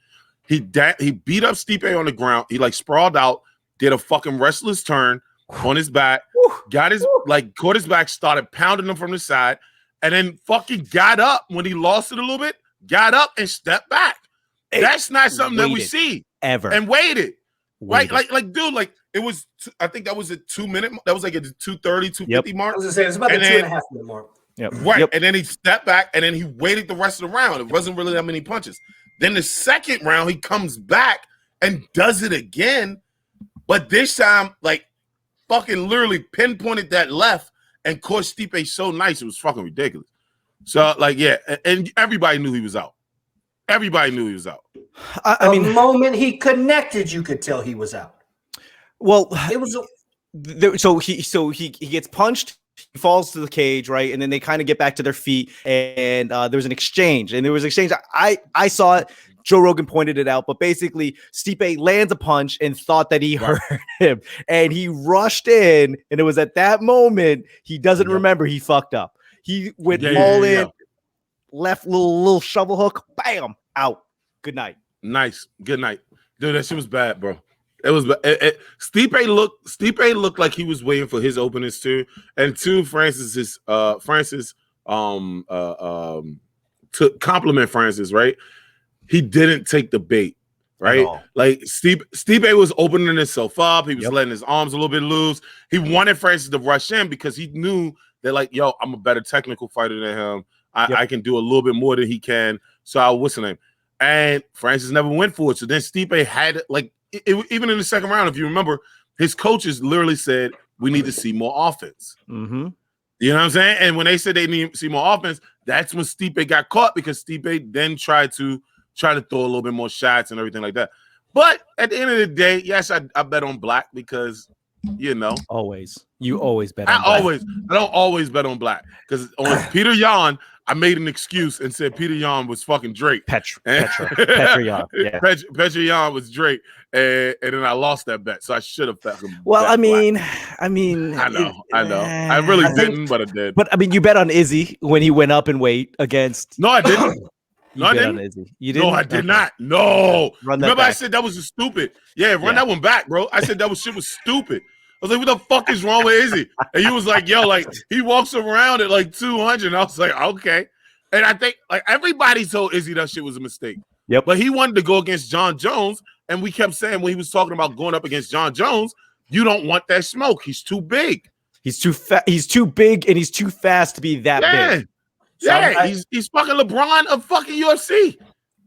He beat up Stipe on the ground. He like sprawled out, did a fucking wrestler's turn on his back, got his caught his back, started pounding him from the side, and then fucking got up when he lost it a little bit, got up and stepped back. That's not something that we see ever. And waited. Right? Like, dude, like it was. I think that was a 2 minute. That was like a 2:30, 2:50 mark. I was gonna say it's about the 2.5 minute mark. Right. And then he stepped back and then he waited the rest of the round. It wasn't really that many punches. Then the second round, he comes back and does it again. But this time, like, fucking literally pinpointed that left and caught Stipe so nice. It was fucking ridiculous. So, like, yeah. And everybody knew he was out. Everybody knew he was out. I mean, the moment he connected, you could tell he was out. Well, it was. So he gets punched. He falls to the cage, right? And then they kind of get back to their feet, and there's an exchange. And there was an exchange. I saw it. Joe Rogan pointed it out, but basically Stipe lands a punch and thought that he hurt him, and he rushed in. And it was at that moment he doesn't remember he fucked up. He went all in, left little shovel hook, bam, out. Good night. Nice. Good night, dude. That shit was bad, bro. It was. Stipe looked like he was waiting for his openings too, and Francis to compliment Francis, right? He didn't take the bait, right? Like Stipe was opening himself up. He was letting his arms a little bit loose. He wanted Francis to rush in because he knew that, like, yo, I'm a better technical fighter than him. I can do a little bit more than he can. So I'll whistle him. And Francis never went for it. So then Stipe had, like, even in the second round, if you remember, his coaches literally said, we need to see more offense. Mm-hmm. You know what I'm saying? And when they said they need to see more offense, that's when Stipe got caught because Stipe then tried to throw a little bit more shots and everything like that. But at the end of the day, yes, I bet on black because, you know. You always bet on black. I don't always bet on black because on Peter Yan, I made an excuse and said Peter Yan was fucking Drake. Petra Yan. Yeah. Petra Yan was Drake. And then I lost that bet. So I should have fucking Well, bet I mean, black. I know. I really didn't, but I did. But I mean, you bet on Izzy when he went up in weight against. No, I didn't. No, I didn't. You didn't? No, I did not. No. Run that Remember, back. I said that was stupid. Yeah, run that one back, bro. I said that shit was stupid. I was like, what the fuck is wrong with Izzy? And he was like, yo, like he walks around at like 200. And I was like, okay. And I think like everybody told Izzy that shit was a mistake. Yep. But he wanted to go against John Jones. And we kept saying when he was talking about going up against John Jones, you don't want that smoke. He's too big. He's too fat. He's too big and he's too fast to be that big. Yeah, he's fucking LeBron of fucking UFC.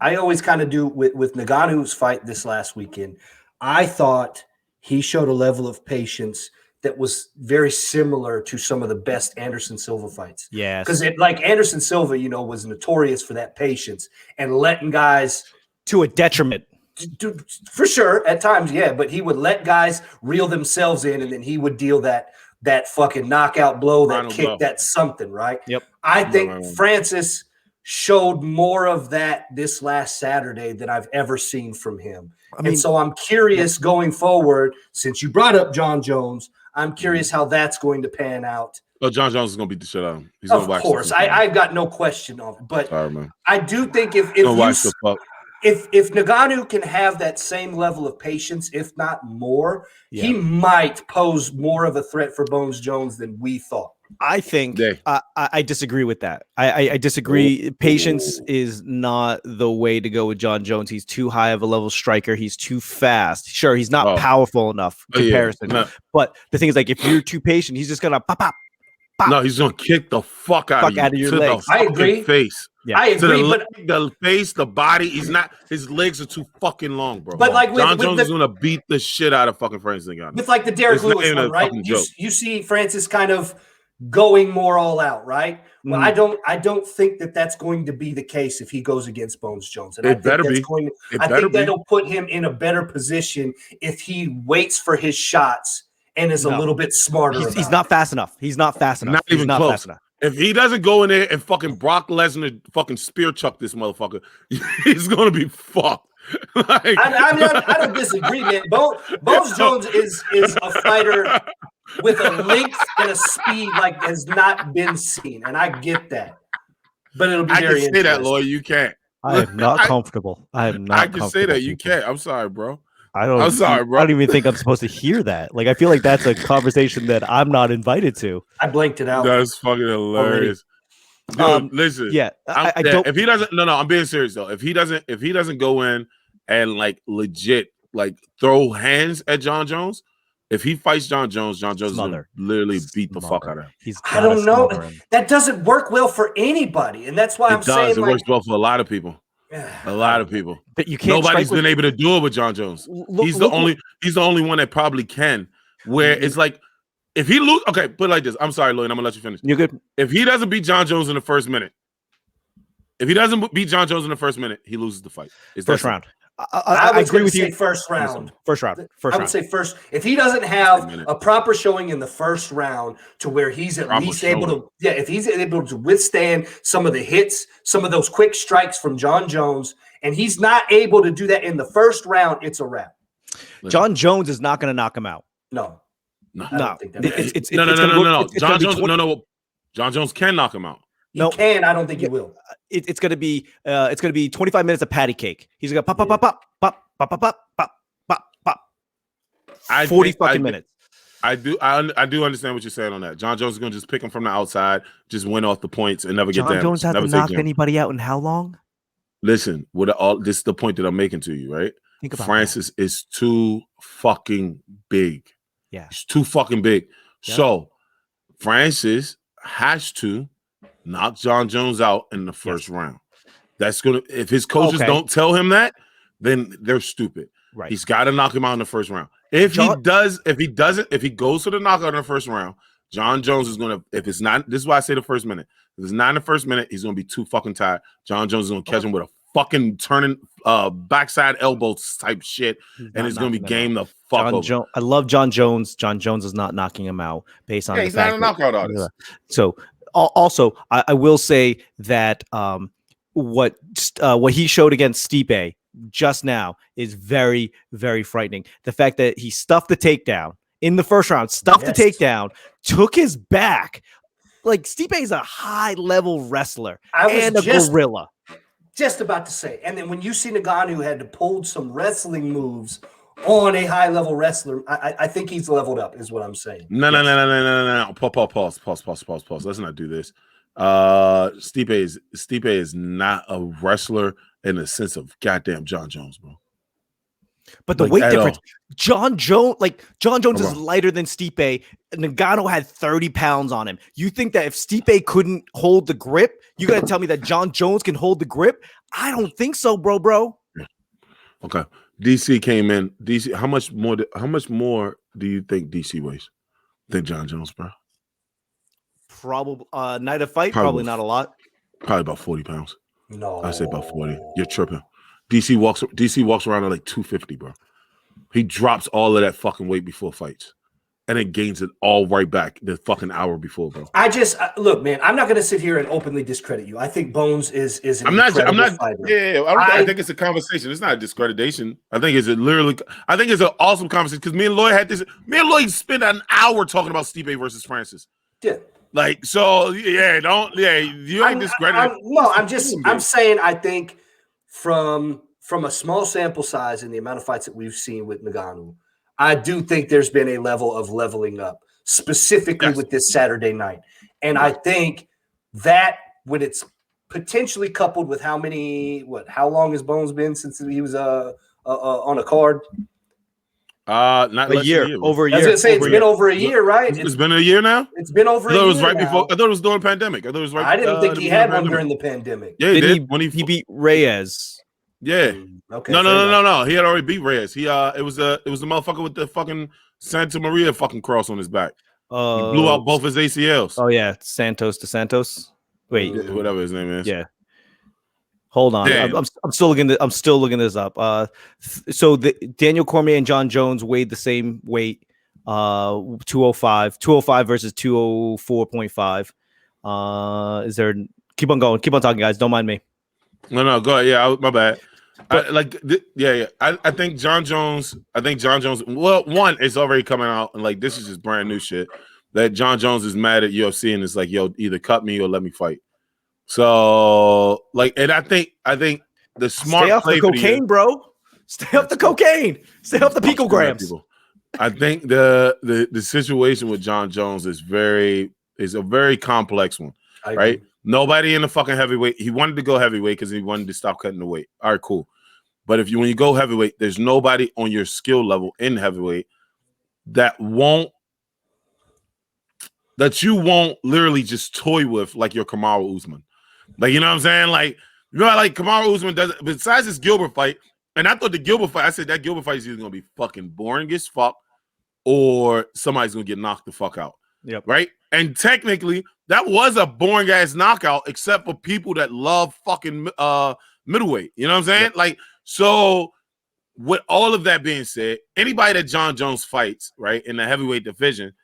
I always kind of do with Ngannou's fight this last weekend. I thought he showed a level of patience that was very similar to some of the best Anderson Silva fights. Yeah, because like Anderson Silva, was notorious for that patience and letting guys to a detriment. For sure, at times, yeah, but he would let guys reel themselves in, and then he would deal that fucking knockout blow, that kick, that something, right? Yep. I think Francis showed more of that this last Saturday than I've ever seen from him. And so I'm curious going forward, since you brought up John Jones, I'm curious how that's going to pan out. Oh, John Jones is going to beat the shit out of him. He's of course. I've got no question on it. But I do think if Ngannou can have that same level of patience, if not more, he might pose more of a threat for Bones Jones than we thought. I think I disagree with that. I disagree. Patience is not the way to go with John Jones. He's too high of a level striker. He's too fast. Sure, he's not powerful enough comparison. Yeah. But the thing is, like, if you're too patient, he's just gonna pop. No, he's gonna kick the fuck out of your legs. I agree. Face. Yeah. I agree, but the face, the body, he's not. His legs are too fucking long, bro. But like John Jones is gonna beat the shit out of fucking Francis Ngannou. With like the Derek Lewis one, right? You see Francis kind of going more all out, right? Well, I don't think that that's going to be the case if he goes against Bones Jones. And I think that'll put him in a better position if he waits for his shots and is a little bit smarter. He's not fast enough. He's not fast enough. Not even close. If he doesn't go in there and fucking Brock Lesnar fucking spear chuck this motherfucker, he's gonna be fucked. I don't disagree, man. Bones Jones is a fighter with a length and a speed like has not been seen, and I get that. But it'll be very interesting. I can say that, Lloyd. You can't. I am not comfortable. I am not. I can say that. You can't. I'm sorry, bro. I'm sorry, bro. I don't even think I'm supposed to hear that. Like, I feel like that's a conversation that I'm not invited to. I blanked it out. That's fucking hilarious. Dude, listen. Yeah, I don't. If he doesn't, no, I'm being serious though. If he doesn't go in and like legit like throw hands at John Jones, if he fights John Jones is gonna literally beat the fuck out of him. I don't know. That doesn't work well for anybody, and that's why I'm saying it works well for a lot of people. A lot of people. But you can't. Nobody's been able to do it with John Jones. He's the only one that probably can. Where it's like, if he lose, okay, put it like this. I'm sorry, Lloyd. I'm gonna let you finish. You're good. If he doesn't beat John Jones in the first minute, he loses the fight. It's first round. I agree with you. First round. I would say first. If he doesn't have a proper showing in the first round to where he's at least able to, if he's able to withstand some of the hits, some of those quick strikes from John Jones, and he's not able to do that in the first round, it's a wrap. John Jones is not going to knock him out. No. John Jones. John Jones can knock him out. He can. I don't think he will. It's going to be 25 minutes of patty cake. He's going to pop. 40 fucking minutes. I do understand what you're saying on that. John Jones is going to just pick him from the outside, just win off the points and never get damaged. John Jones hasn't knocked anybody out in how long? Listen, this is the point that I'm making to you, right? Francis is too fucking big. Yeah. He's too fucking big. Yep. So Francis has to knock John Jones out in the first round. That's gonna, if his coaches don't tell him that, then they're stupid. Right. He's got to knock him out in the first round. If he goes to the knockout in the first round, John Jones is gonna, if it's not, this is why I say the first minute. If it's not in the first minute, he's gonna be too fucking tired. John Jones is gonna catch him with a fucking turning backside elbow type shit, and it's gonna be game the fuck over. I love John Jones. John Jones is not knocking him out based on the he's fact not a knockout artist. So also, I will say that what he showed against Stipe just now is very, very frightening. The fact that he stuffed the takedown in the first round, the takedown, took his back. Like, Stipe is a high-level wrestler and a gorilla. Just about to say. And then when you see Ngannou had to pull some wrestling moves on a high level wrestler. I think he's leveled up, is what I'm saying. No. Pause. Let's not do this. Stipe is not a wrestler in the sense of goddamn John Jones, bro. But the Like, weight at difference, all. John Jones is Bro. lighter than Stipe. Ngannou had 30 pounds on him. You think that if Stipe couldn't hold the grip, you got to tell me that John Jones can hold the grip? I don't think so, bro. Okay. DC came in. DC, how much more do you think DC weighs than John Jones, bro? Probably night of fight, Probably probably not a lot. Probably about 40 pounds. No, I say about 40. You're tripping. DC walks around at like 250, bro. He drops all of that fucking weight before fights, and then gains it all right back the fucking hour before, bro. I just look, man. I'm not going to sit here and openly discredit you. I think Bones is an incredible fighter. Yeah, I think it's a conversation. It's not a discreditation. I think it's an awesome conversation because me and Lloyd spent an hour talking about Stipe versus Francis. Yeah. Like, so you ain't discrediting. I'm saying I think from a small sample size and the amount of fights that we've seen with Ngannou, I do think there's been a level of leveling up, specifically with this Saturday night. And I think that when it's potentially coupled with how long has Bones been since he was on a card? Not a year, over a year. I was gonna say it's been over a year, right? It's been a year now. It's been over. I thought it was right before. I thought it was during the pandemic. I thought it was right. I didn't think he had one during the pandemic. Yeah, he did. When he beat Reyes. Yeah. Okay. No. He had already beat Reyes. It was the motherfucker with the fucking Santa Maria fucking cross on his back. He blew out both his ACLs. Oh yeah, Santos de Santos. Wait, whatever his name is. Yeah. Hold on, I'm still looking this up. So Daniel Cormier and John Jones weighed the same weight, 205 versus 204.5. Is there? Keep on going, keep on talking, guys. Don't mind me. No, go ahead. Yeah, my bad. I think John Jones. Well, one, it's already coming out, and like this is just brand new shit. That John Jones is mad at UFC and it's like, yo, either cut me or let me fight. So, like, and I think the smart stay off the cocaine, bro. Stay off the cocaine. Stay off the picograms. I think the situation with John Jones is a very complex one, right? Nobody in the fucking heavyweight. He wanted to go heavyweight because he wanted to stop cutting the weight. All right, cool. But when you go heavyweight, there's nobody on your skill level in heavyweight that you won't literally just toy with like your Kamaru Usman. Like, you know what I'm saying? Like, you know, like Kamaru Usman does. Besides this Gilbert fight, and I thought the Gilbert fight, I said that Gilbert fight is either gonna be fucking boring as fuck, or somebody's gonna get knocked the fuck out. Yep. Right. And technically, that was a boring ass knockout, except for people that love fucking middleweight. You know what I'm saying? Yep. Like, so with all of that being said, anybody that John Jones fights, right, in the heavyweight division,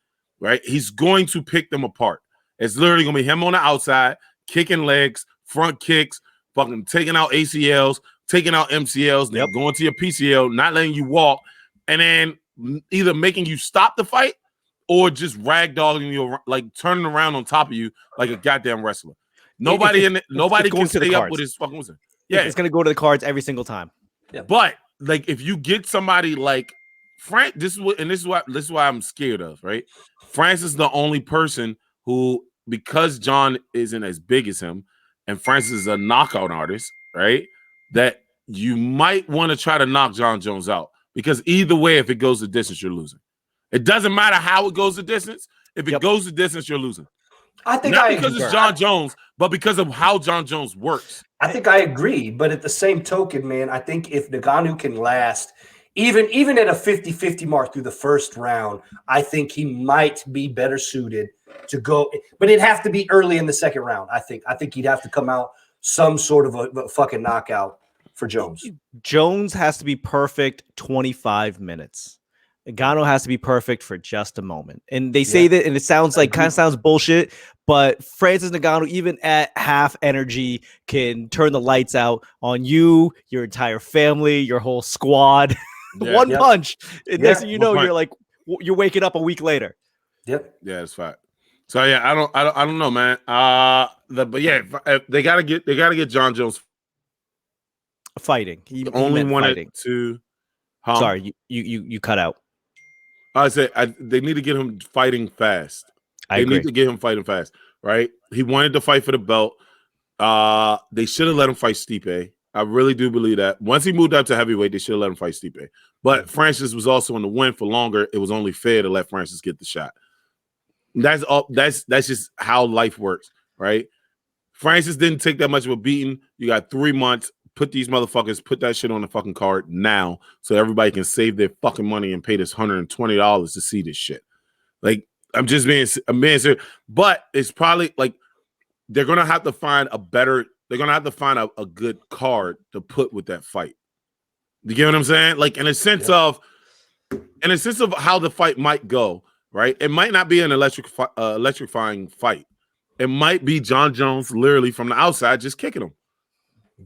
right, he's going to pick them apart. It's literally gonna be him on the outside, kicking legs, front kicks, fucking taking out ACLs, taking out MCLs, then going to your PCL, not letting you walk, and then either making you stop the fight or just ragdolling you, like turning around on top of you like a goddamn wrestler. Nobody can stay up with his fucking wizard. Yeah, it's gonna go to the cards every single time. Yeah. But like if you get somebody like Frank, this is why I'm scared of, right? Francis is the only person who, because John isn't as big as him, and Francis is a knockout artist, right? That you might want to try to knock John Jones out, because either way, if it goes the distance, you're losing. It doesn't matter how it goes the distance. If it goes the distance, you're losing. I think not because it's John Jones, but because of how John Jones works. I think I agree, but at the same token, man, I think if Ngannou can last, even at a 50-50 mark through the first round, I think he might be better suited to go. But it'd have to be early in the second round. I think he'd have to come out some sort of a fucking knockout for Jones. Jones has to be perfect 25 minutes. Ngannou has to be perfect for just a moment. And they say that, and it sounds like kind of sounds bullshit, but Francis Ngannou, even at half energy, can turn the lights out on you, your entire family, your whole squad. One punch. And next thing you know, you're waking up a week later. Yep. Yeah, it's fact. So yeah, I don't know, man. But yeah, they gotta get John Jones fighting. He only wanted to. Huh? Sorry, you cut out. I said they need to get him fighting fast. I agree. Need to get him fighting fast, right? He wanted to fight for the belt. They should have let him fight Stipe. I really do believe that. Once he moved up to heavyweight, they should have let him fight Stipe. But Francis was also in the win for longer. It was only fair to let Francis get the shot. That's all. That's just how life works, right? Francis didn't take that much of a beating. You got 3 months. Put these motherfuckers, put that shit on the fucking card now so everybody can save their fucking money and pay this $120 to see this shit. Like, I'm being serious. But it's probably like they're gonna have to find a good card to put with that fight. You get what I'm saying? Like in a sense of how the fight might go, right? It might not be an electrifying fight. It might be John Jones literally from the outside just kicking him.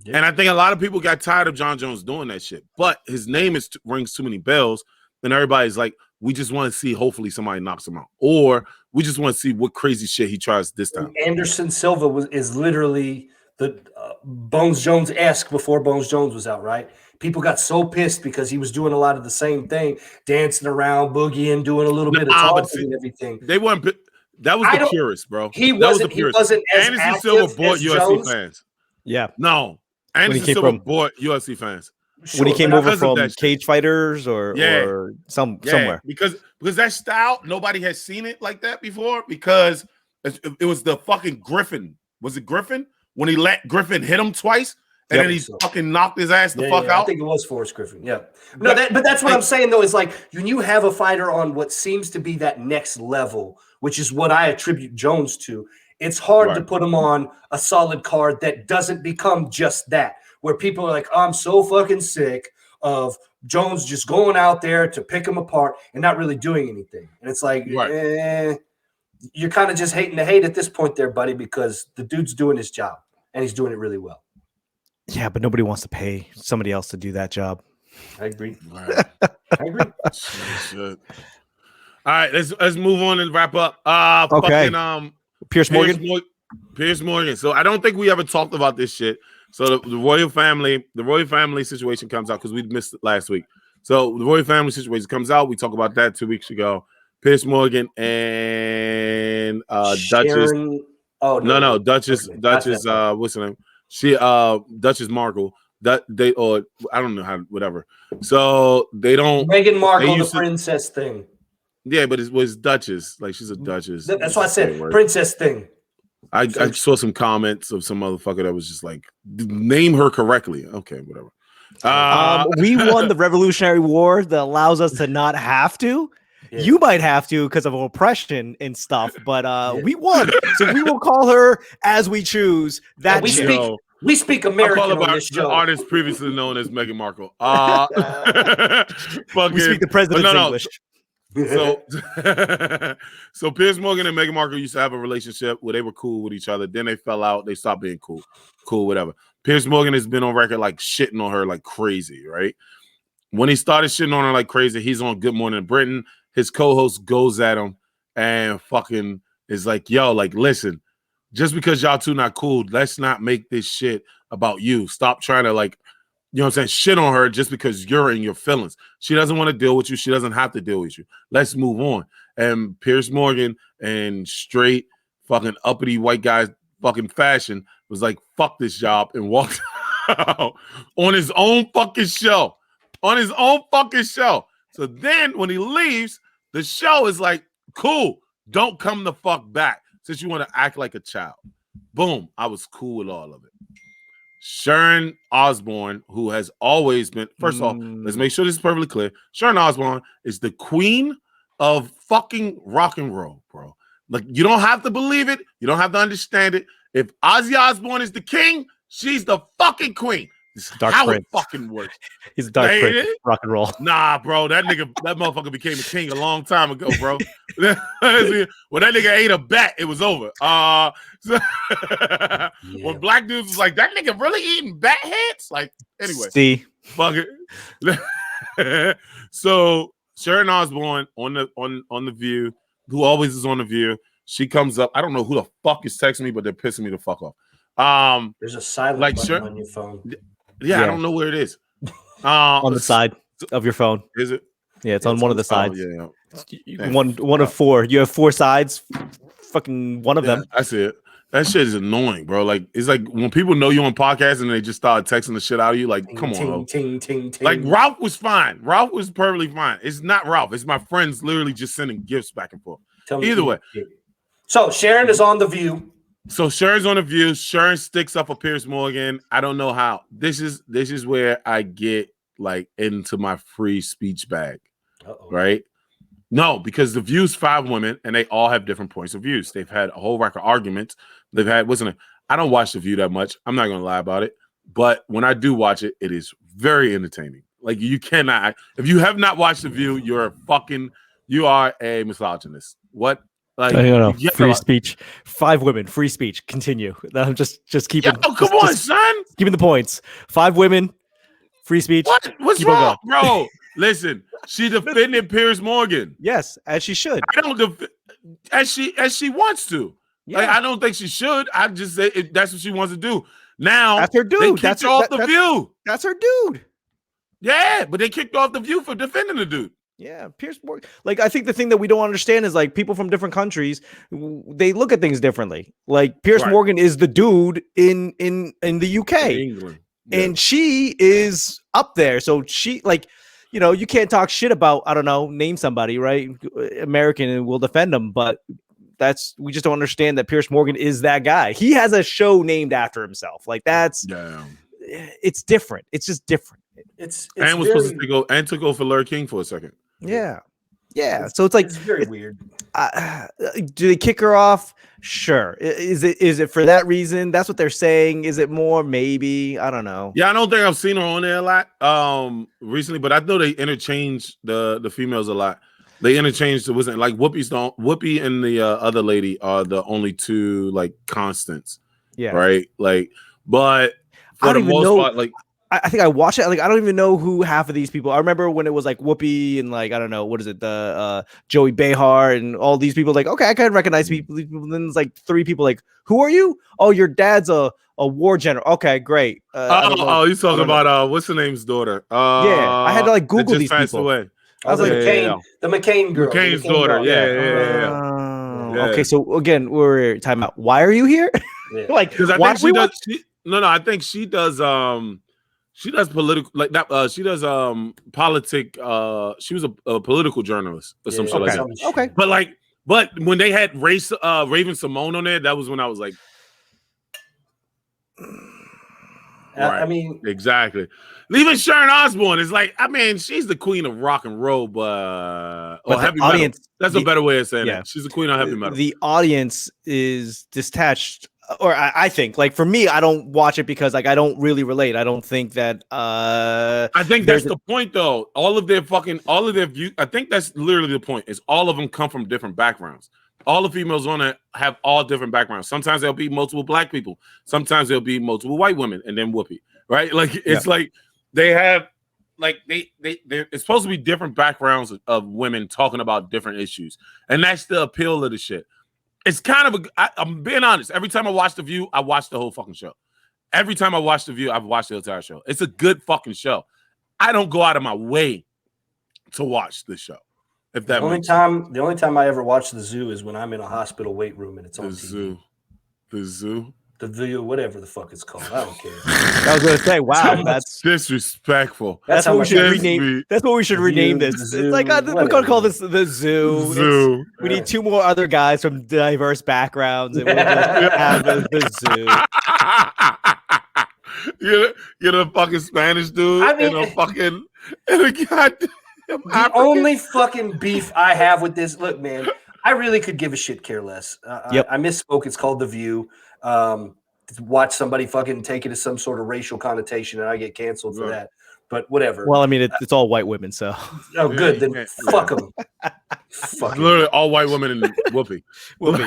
Yeah. And I think a lot of people got tired of John Jones doing that shit. But his name rings too many bells, and everybody's like, we just want to see hopefully somebody knocks him out. Or we just want to see what crazy shit he tries this time. Anderson Silva is literally the Bones Jones-esque before Bones Jones was out, right? People got so pissed because he was doing a lot of the same thing, dancing around, boogieing, doing a little bit of talking and everything. They weren't. That was the purist, bro. He wasn't as Anderson active Silva bought as UFC Jones. fans. Yeah. No. Anderson Silva bought UFC fans. Sure, when he came over from Cage Fighters or somewhere. Because that style, nobody has seen it like that before because it was the fucking Griffin. Was it Griffin? When he let Griffin hit him twice and then he fucking knocked his ass the fuck out? I think it was Forrest Griffin. Yeah. No, but that's what I'm saying, though, is like when you have a fighter on what seems to be that next level, which is what I attribute Jones to, it's hard to put him on a solid card that doesn't become just that, where people are like, oh, I'm so fucking sick of Jones just going out there to pick him apart and not really doing anything. And it's like, you're kind of just hating to hate at this point there, buddy, because the dude's doing his job and he's doing it really well. Yeah, but nobody wants to pay somebody else to do that job. I agree. I agree. Shit. All right, let's move on and wrap up. Okay. Pierce Morgan. So I don't think we ever talked about this shit. So the royal family situation comes out because we missed it last week. So the royal family situation comes out. We talked about that 2 weeks ago. Pierce Morgan and Duchess. No, Duchess. Okay. Duchess. What's her name? Duchess Markle. I don't know how. Whatever. So they don't. Meghan Markle, the princess thing. Yeah, but it was Duchess. Like she's a Duchess. That's why I said princess thing. I saw some comments of some motherfucker that was just like, name her correctly. Okay, whatever. We won the Revolutionary War that allows us to not have to. Yeah. You might have to because of oppression and stuff, but we won. So we will call her as we choose. That we speak American on this show. The artist previously known as Meghan Markle. We speak the president's English. So Pierce Morgan and Meghan Markle used to have a relationship where they were cool with each other. Then they fell out. They stopped being cool. Cool, whatever. Pierce Morgan has been on record like shitting on her like crazy, right? When he started shitting on her like crazy, he's on Good Morning Britain. His co-host goes at him and fucking is like, yo, like, listen, just because y'all two not cool, let's not make this shit about you. Stop trying to like, you know what I'm saying, shit on her just because you're in your feelings. She doesn't want to deal with you. She doesn't have to deal with you. Let's move on. And Pierce Morgan and straight fucking uppity white guy fucking fashion was like, fuck this job and walked out on his own fucking show. On his own fucking show. So then when he leaves, the show is like, cool, don't come the fuck back since you want to act like a child. Boom. I was cool with all of it. Sharon Osbourne, who has always been, first of all, let's make sure this is perfectly clear. Sharon Osbourne is the queen of fucking rock and roll, bro. Like, you don't have to believe it. You don't have to understand it. If Ozzy Osbourne is the king, she's the fucking queen. This is how it fucking works. He's a dark prince, rock and roll. Nah, bro, that motherfucker became a king a long time ago, bro. When that nigga ate a bat, it was over. When black dudes was like, that nigga really eating bat heads? Like, anyway. See. Fuck it. So Sharon Osbourne on the View, who always is on the View, she comes up. I don't know who the fuck is texting me, but they're pissing me the fuck off. There's a silent button on your phone. Yeah, I don't know where it is. On the side. of your phone. Is it? Yeah, it's on one of the sides. Oh, yeah. One of 4. You have 4 sides. Fucking one of them. I see it. That shit is annoying, bro. Like it's like when people know you on podcasts and they just start texting the shit out of you. Like, come on, ting. like Ralph was fine. Ralph was perfectly fine. It's not Ralph. It's my friends literally just sending gifts back and forth. Either way. So Sharon is on The View. So Sharon's on The View. Sharon sticks up for Piers Morgan. I don't know how. This is where I get like into my free speech bag. Right? No, because The View's 5 women and they all have different points of views. They've had a whole rack of arguments. They've had, I don't watch The View that much. I'm not gonna lie about it. But when I do watch it, it is very entertaining. Like you cannot, if you have not watched The View, you are a misogynist. What? Like free speech. 5 women, free speech. Continue. I'm just keeping. Oh, come on, son. Keeping the points. 5 women, free speech. What's wrong, bro? Listen, she defended Piers Morgan. Yes, as she should. I don't as she wants to. Yeah. Like, I don't think she should. I just say that's what she wants to do. Now that's her dude. That's her off The View. That's her dude. Yeah, but they kicked off The View for defending the dude. Yeah, Piers Morgan. Like, I think the thing that we don't understand is like people from different countries, they look at things differently. Like Piers Morgan is the dude in the UK, in England, and she is up there. So she like. You can't talk shit about, I don't know, name somebody, right? American, and we'll defend them. But we just don't understand that Piers Morgan is that guy. He has a show named after himself. Like it's different. It's just different. It's and was supposed to go and took over for Larry King for a second. Yeah. So it's like it's very weird. Do they kick her off? Sure. Is it for that reason? That's what they're saying. Is it more? Maybe. I don't know. Yeah, I don't think I've seen her on there a lot recently, but I know they interchange the females a lot. They interchanged. It wasn't like Whoopi and the other lady are the only 2 like constants. Yeah. Right. Like, but for the most part, like. I think I watched it. Like, I don't even know who half of these people. I remember when it was like Whoopi and like, I don't know, what is it? The Joey Behar and all these people. Like, okay, I can recognize people. Then there's like 3 people. Like, who are you? Oh, your dad's a war general. Okay, great. You're talking about what's the name's daughter? Yeah, I had to like Google these people. Away. I was like, the McCain girl. McCain's daughter. Yeah. Okay, so again, we're time out. Why are you here? Yeah. Like, because I think she does. I think she does. She does political, like that. She does politic. She was a political journalist or some shit like that. Okay, but when they had Raven Simone on there, that was when I was like, right. I mean, exactly. Even Sharon Osbourne is like, I mean, she's the queen of rock and roll, but heavy metal. That's a better way of saying it. She's the queen of heavy metal. The audience is detached. Or I think, like, for me, I don't watch it because, like, I don't really relate. I don't think that. I think that's the point, though. All of their views. I think that's literally the point. Is all of them come from different backgrounds. All the females on it have all different backgrounds. Sometimes there'll be multiple black people. Sometimes there'll be multiple white women, and then Whoopi. Right? Like it's like they have, like it's supposed to be different backgrounds of women talking about different issues, and that's the appeal of the shit. It's kind of I'm being honest. Every time I watch The View, I watch the whole fucking show. Every time I watch The View, I've watched the entire show. It's a good fucking show. I don't go out of my way to watch this show. If that the only time I ever watch The Zoo is when I'm in a hospital weight room and it's on TV. The Zoo. The View, whatever the fuck it's called. I don't care. I was gonna say, wow, that's disrespectful. That's what we should rename. That's what we should rename this. Zoo, it's like we're gonna call this the Zoo. We need 2 more other guys from diverse backgrounds, and we'll just have the Zoo. You're the fucking Spanish dude. I mean, the goddamn the only fucking beef I have with this. Look, man, I really could give a shit, care less. I misspoke. It's called The View. Watch somebody fucking take it as some sort of racial connotation and I get canceled for that. But whatever. Well, I mean, it's all white women, so. Oh, good. Then fuck them. Literally all white women and Whoopi.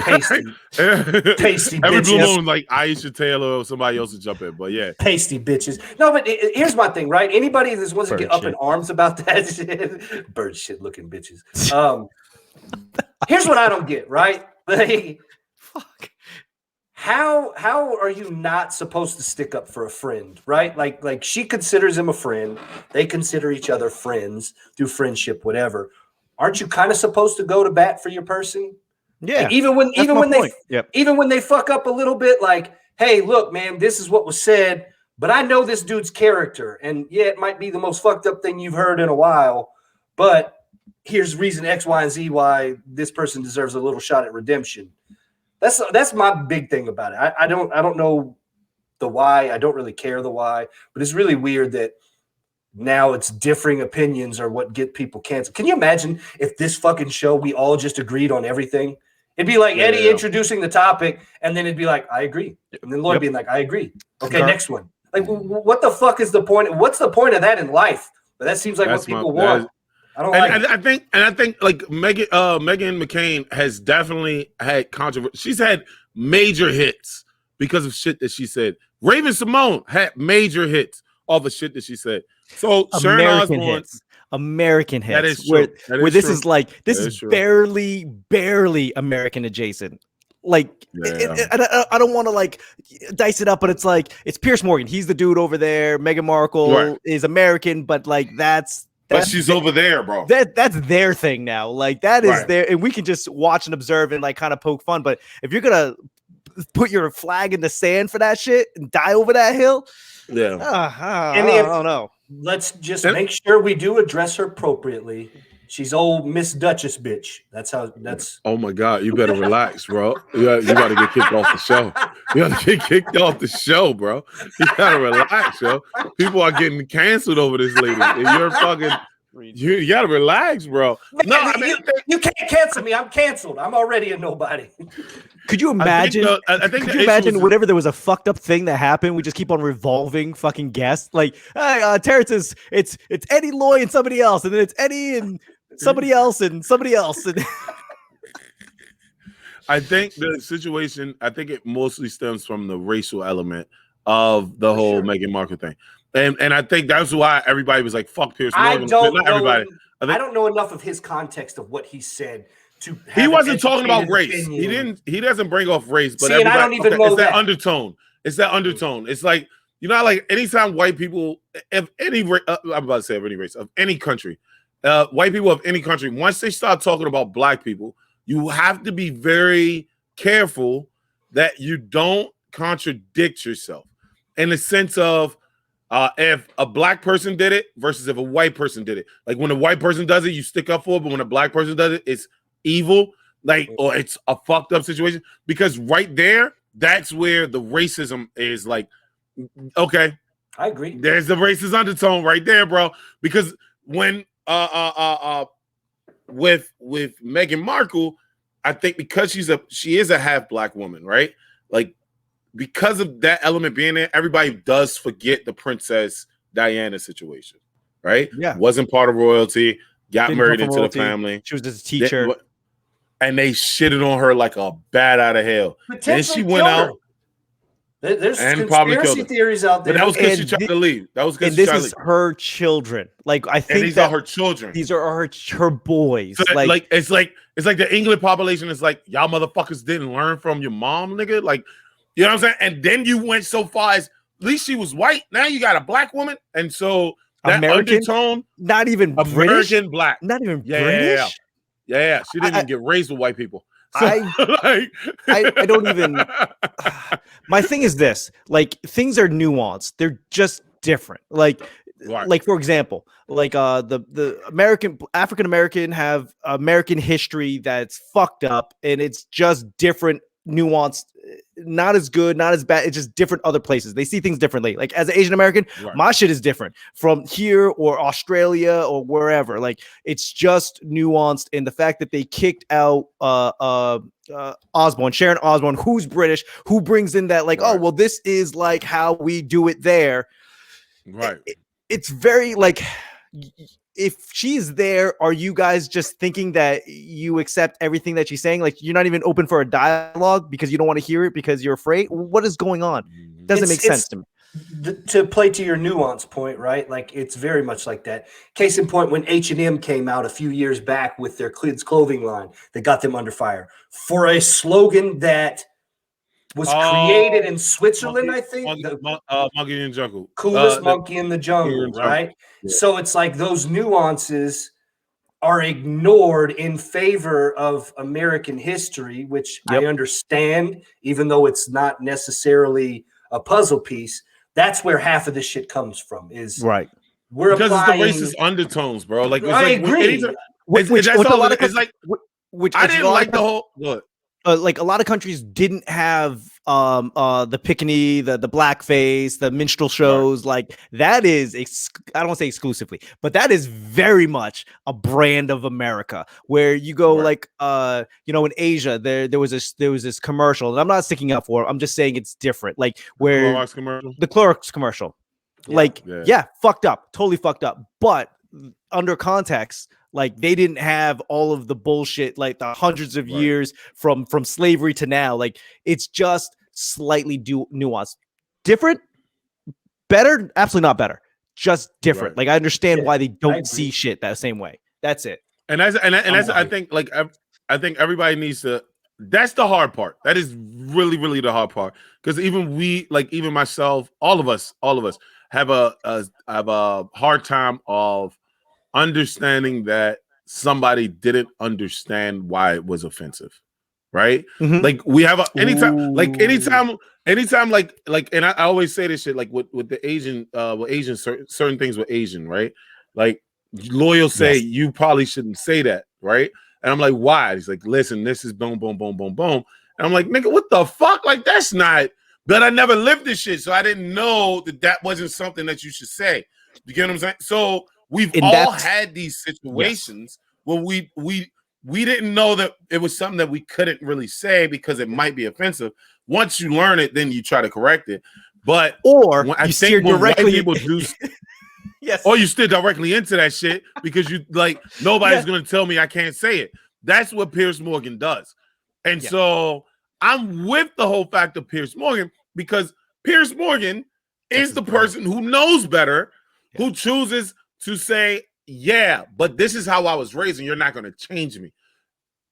Pasty Every bitches. blue moon, like Aisha Taylor or somebody else to jump in, but yeah. Pasty bitches. No, but here's my thing, right? Anybody that wants to get up in arms about that shit, bird shit looking bitches. Here's what I don't get, right? Fuck. how are you not supposed to stick up for a friend, right? Like she considers him a friend. They consider each other friends through friendship, whatever. Aren't you kind of supposed to go to bat for your person? Yeah. Like even when they fuck up a little bit, like, hey, look, man, this is what was said, but I know this dude's character, and yeah, it might be the most fucked up thing you've heard in a while, but here's reason X, Y, and Z why this person deserves a little shot at redemption. That's my big thing about it. I don't know the why. I don't really care the why, but it's really weird that now it's differing opinions are what get people canceled. Can you imagine if this fucking show we all just agreed on everything? It'd be like Eddie introducing the topic, and then it'd be like, I agree. And then Lloyd being like, I agree. Okay, next one. Like, what the fuck is the point? What's the point of that in life? But that seems like what people want. I don't like it. I think like Meghan McCain has definitely had controversy. She's had major hits because of shit that she said. Raven Simone had major hits off of shit that she said. So American hits. That is true. Where this is like this is barely American adjacent. Like I don't want to like dice it up, but it's like it's Piers Morgan. He's the dude over there. Meghan Markle is American, but like but she's over there, bro. That's their thing now. Like that is their, and we can just watch and observe and like kind of poke fun. But if you're gonna put your flag in the sand for that shit and die over that hill, I don't know. Let's just make sure we do address her appropriately. She's old Miss Duchess bitch. That's. Oh my God! You better relax, bro. You got to get kicked off the show. You got to get kicked off the show, bro. You got to relax, yo. People are getting canceled over this lady. And you're fucking. You got to relax, bro. No, I mean, you can't cancel me. I'm canceled. I'm already a nobody. Could you imagine? Could you imagine whenever there was a fucked up thing that happened, we just keep on revolving fucking guests? Like, hey, Terrance is it's Eddie, Loy, and somebody else, and then it's Eddie and somebody else and somebody else. And I think the situation. I think it mostly stems from the racial element of the whole Meghan Markle thing. And I think that's why everybody was like, fuck Piers Morgan. I don't know enough of his context of what he said to he wasn't talking about race. He doesn't bring off race, but I don't even know it's that undertone. It's that undertone. It's like, you know, like anytime white people of any I'm about to say of any race, of any country, white people of any country, once they start talking about black people, you have to be very careful that you don't contradict yourself in the sense of if a black person did it versus if a white person did it. Like when a white person does it, you stick up for it, but when a black person does it, it's evil, like, or it's a fucked up situation. Because right there, that's where the racism is like, okay. I agree. There's the racist undertone right there, bro. Because when with Meghan Markle, I think because she is a half black woman, right? Like, because of that element being there, everybody does forget the Princess Diana situation, right? Yeah. Wasn't part of royalty, got married into the family. She was just a teacher. And they shitted on her like a bat out of hell. Then she went out. There's conspiracy theories out there. But that was because she tried to leave. That was because this is her children. Like I think these are her children. These are her boys. So it's like the English population is like, y'all motherfuckers didn't learn from your mom, nigga. Like, you know what I'm saying? And then you went so far as at least she was white. Now you got a black woman, and so that American undertone, not even British, American black, not even British. Yeah. She didn't even get raised with white people. So, I don't even. My thing is this: like things are nuanced. They're just different. Like for example, like the African American have American history that's fucked up, and it's just different, nuanced. Not as good, not as bad. It's just different other places. They see things differently. Like as an Asian American, my shit is different from here or Australia or wherever. Like it's just nuanced. And the fact that they kicked out Osborne, Sharon Osborne, who's British, who brings in that like, oh, well, this is like how we do it there. Right. It's very like, if she's there, are you guys just thinking that you accept everything that she's saying? Like you're not even open for a dialogue because you don't want to hear it because you're afraid? What is going on? Doesn't make sense to me. To play to your nuance point, right? Like it's very much like that. Case in point, when H&M came out a few years back with their kids clothing line, that got them under fire for a slogan that was created in Switzerland, I think. Monkey in the Jungle. Coolest monkey in the jungle, jungle. right? Yeah. So it's like those nuances are ignored in favor of American history, which I understand, even though it's not necessarily a puzzle piece. That's where half of this shit comes from. Is right. We're because applying, it's the racist undertones, bro. Like, it's I like agree. I didn't like the whole look. Like a lot of countries didn't have the Pickaninny, the blackface, the minstrel shows. Right. Like that is I don't want to say exclusively, but that is very much a brand of America. Where you go, like in Asia, there was this commercial, and I'm not sticking up for it. I'm just saying it's different. Like where the Clorox commercial, fucked up, totally fucked up, but under context. Like they didn't have all of the bullshit, like the hundreds of years from slavery to now. Like it's just slightly nuanced, different, better, absolutely not better, just different. Like I understand why they don't see shit that same way. That's it. And that's I think everybody needs to. That's the hard part. That is really, really the hard part. Because even myself, all of us have a hard time of understanding that somebody didn't understand why it was offensive, right? Mm-hmm. Like we have anytime, and I always say this shit, like with the Asian, certain things with Asian, right? Like Loyal say you probably shouldn't say that, right? And I'm like, why? He's like, listen, this is boom, boom, boom, boom, boom. And I'm like, nigga, what the fuck? Like that's not. But I never lived this shit, so I didn't know that wasn't something that you should say. You get what I'm saying? So. We've all had these situations where we didn't know that it was something that we couldn't really say because it might be offensive. Once you learn it, then you try to correct it. But or you steer directly people do, or you steer directly into that shit because you like nobody's gonna tell me I can't say it. That's what Piers Morgan does, and so I'm with the whole fact of Piers Morgan because Piers Morgan is the person who knows better, who chooses to say, but this is how I was raised, and you're not going to change me.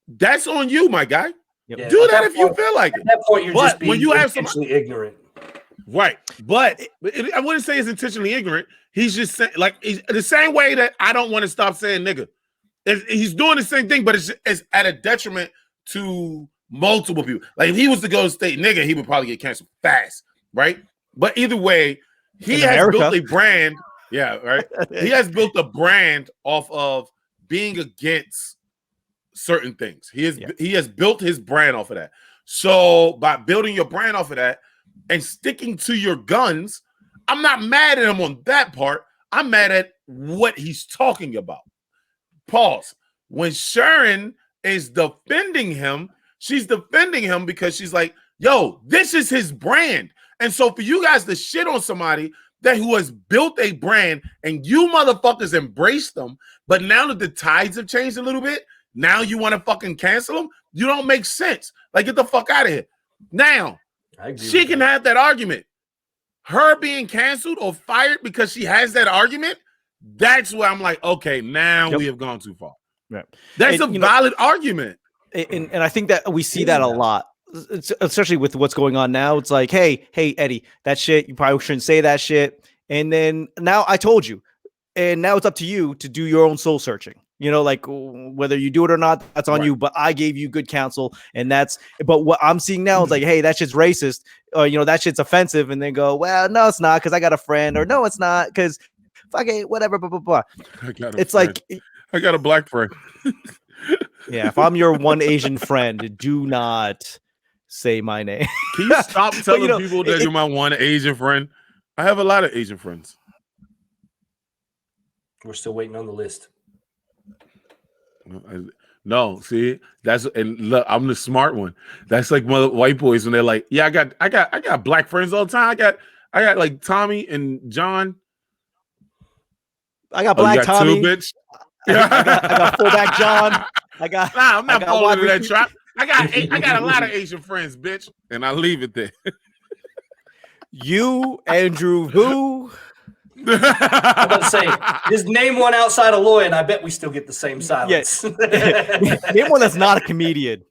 That's on you, my guy. Yep. Do that if you feel like it. At that point, you're just being intentionally ignorant. Right. But I wouldn't say he's intentionally ignorant. He's just saying, like, the same way that I don't want to stop saying nigga. He's doing the same thing, but it's at a detriment to multiple people. Like, if he was to go state nigga, he would probably get canceled fast, right? But either way, he has built a brand. Yeah, right. He has built a brand off of being against certain things. He has built his brand off of that. So by building your brand off of that and sticking to your guns, I'm not mad at him on that part. I'm mad at what he's talking about. Pause. When Sharon is defending him, she's defending him because she's like, yo, this is his brand. And so for you guys to shit on somebody who has built a brand and you motherfuckers embrace them, but now that the tides have changed a little bit, now you want to fucking cancel them? You don't make sense. Like, get the fuck out of here. Now, she can have that argument. Her being canceled or fired because she has that argument, that's where I'm like, okay, now we have gone too far. Right. That's a valid argument. And I think that we see that a lot. Especially with what's going on now. It's like, hey, Eddie, that shit, you probably shouldn't say that shit. And then now I told you. And now it's up to you to do your own soul searching. You know, like whether you do it or not, that's on you. But I gave you good counsel. But what I'm seeing now is like, hey, that shit's racist. Or, that shit's offensive. And then go, well, no, it's not because I got a friend. Or no, it's not because fuck it, whatever, blah, blah, blah. It's friend. Like, I got a black friend. Yeah, if I'm your one Asian friend, do not say my name. Can you stop telling people that you're my one Asian friend? I have a lot of Asian friends. We're still waiting on the list. No, see, and look, I'm the smart one. That's like one of the white boys when they're like, yeah, I got black friends all the time. I got like Tommy and John. I got black Tommy. Two, bitch. I got fullback John. I'm not falling into that trap. I got a lot of Asian friends, bitch, and I leave it there. You, Andrew, who? I'm about to say, just name one outside of Lloyd, and I bet we still get the same silence. Yeah. Name one that's not a comedian.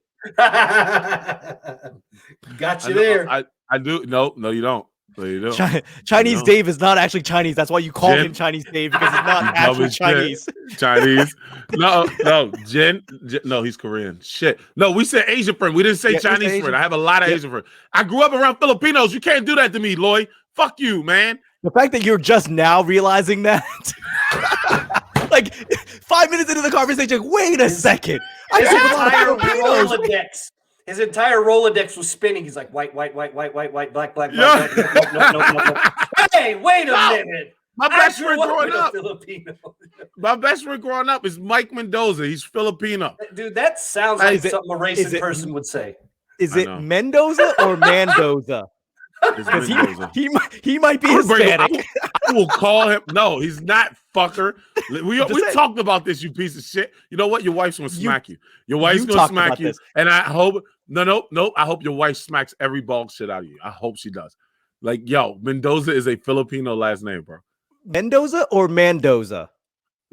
Got I you know, there. I do. No, you don't. No, you don't. Chinese No. Dave is not actually Chinese. That's why you call Jen- him Chinese Dave, because he's not You actually dumb as shit. Chinese. Chinese. No, Jen. No, he's Korean. Shit. No, we said Asian friend. We didn't say Yeah, we said Chinese Asian. friend. I have a lot of Yep. Asian friends. I grew up around Filipinos. You can't do that to me, Lloyd. Fuck you, man. The fact that you're just now realizing that, like 5 minutes into the conversation, wait a second. His grew up around entire Filipinos. Rolodex. His entire Rolodex was spinning. He's like white, black. Yeah. No. Hey, wait a minute. My best friend growing with a up. Filipino. My best friend growing up is Mike Mendoza. He's Filipino. Dude, that sounds like Is it- something a is racist it- person would say. Is I it know. Mendoza or Mandoza? It's Because Mendoza. he might be I would bring him- Hispanic. I will call him. No, he's not, fucker. We just saying. talked about this, you piece of shit. You know what? Your wife's gonna You- smack you. Your wife's you gonna talked smack about you. this. And I hope no. I hope your wife smacks every bald shit out of you. I hope she does. Like, yo, Mendoza is a Filipino last name, bro. Mendoza or Mandoza?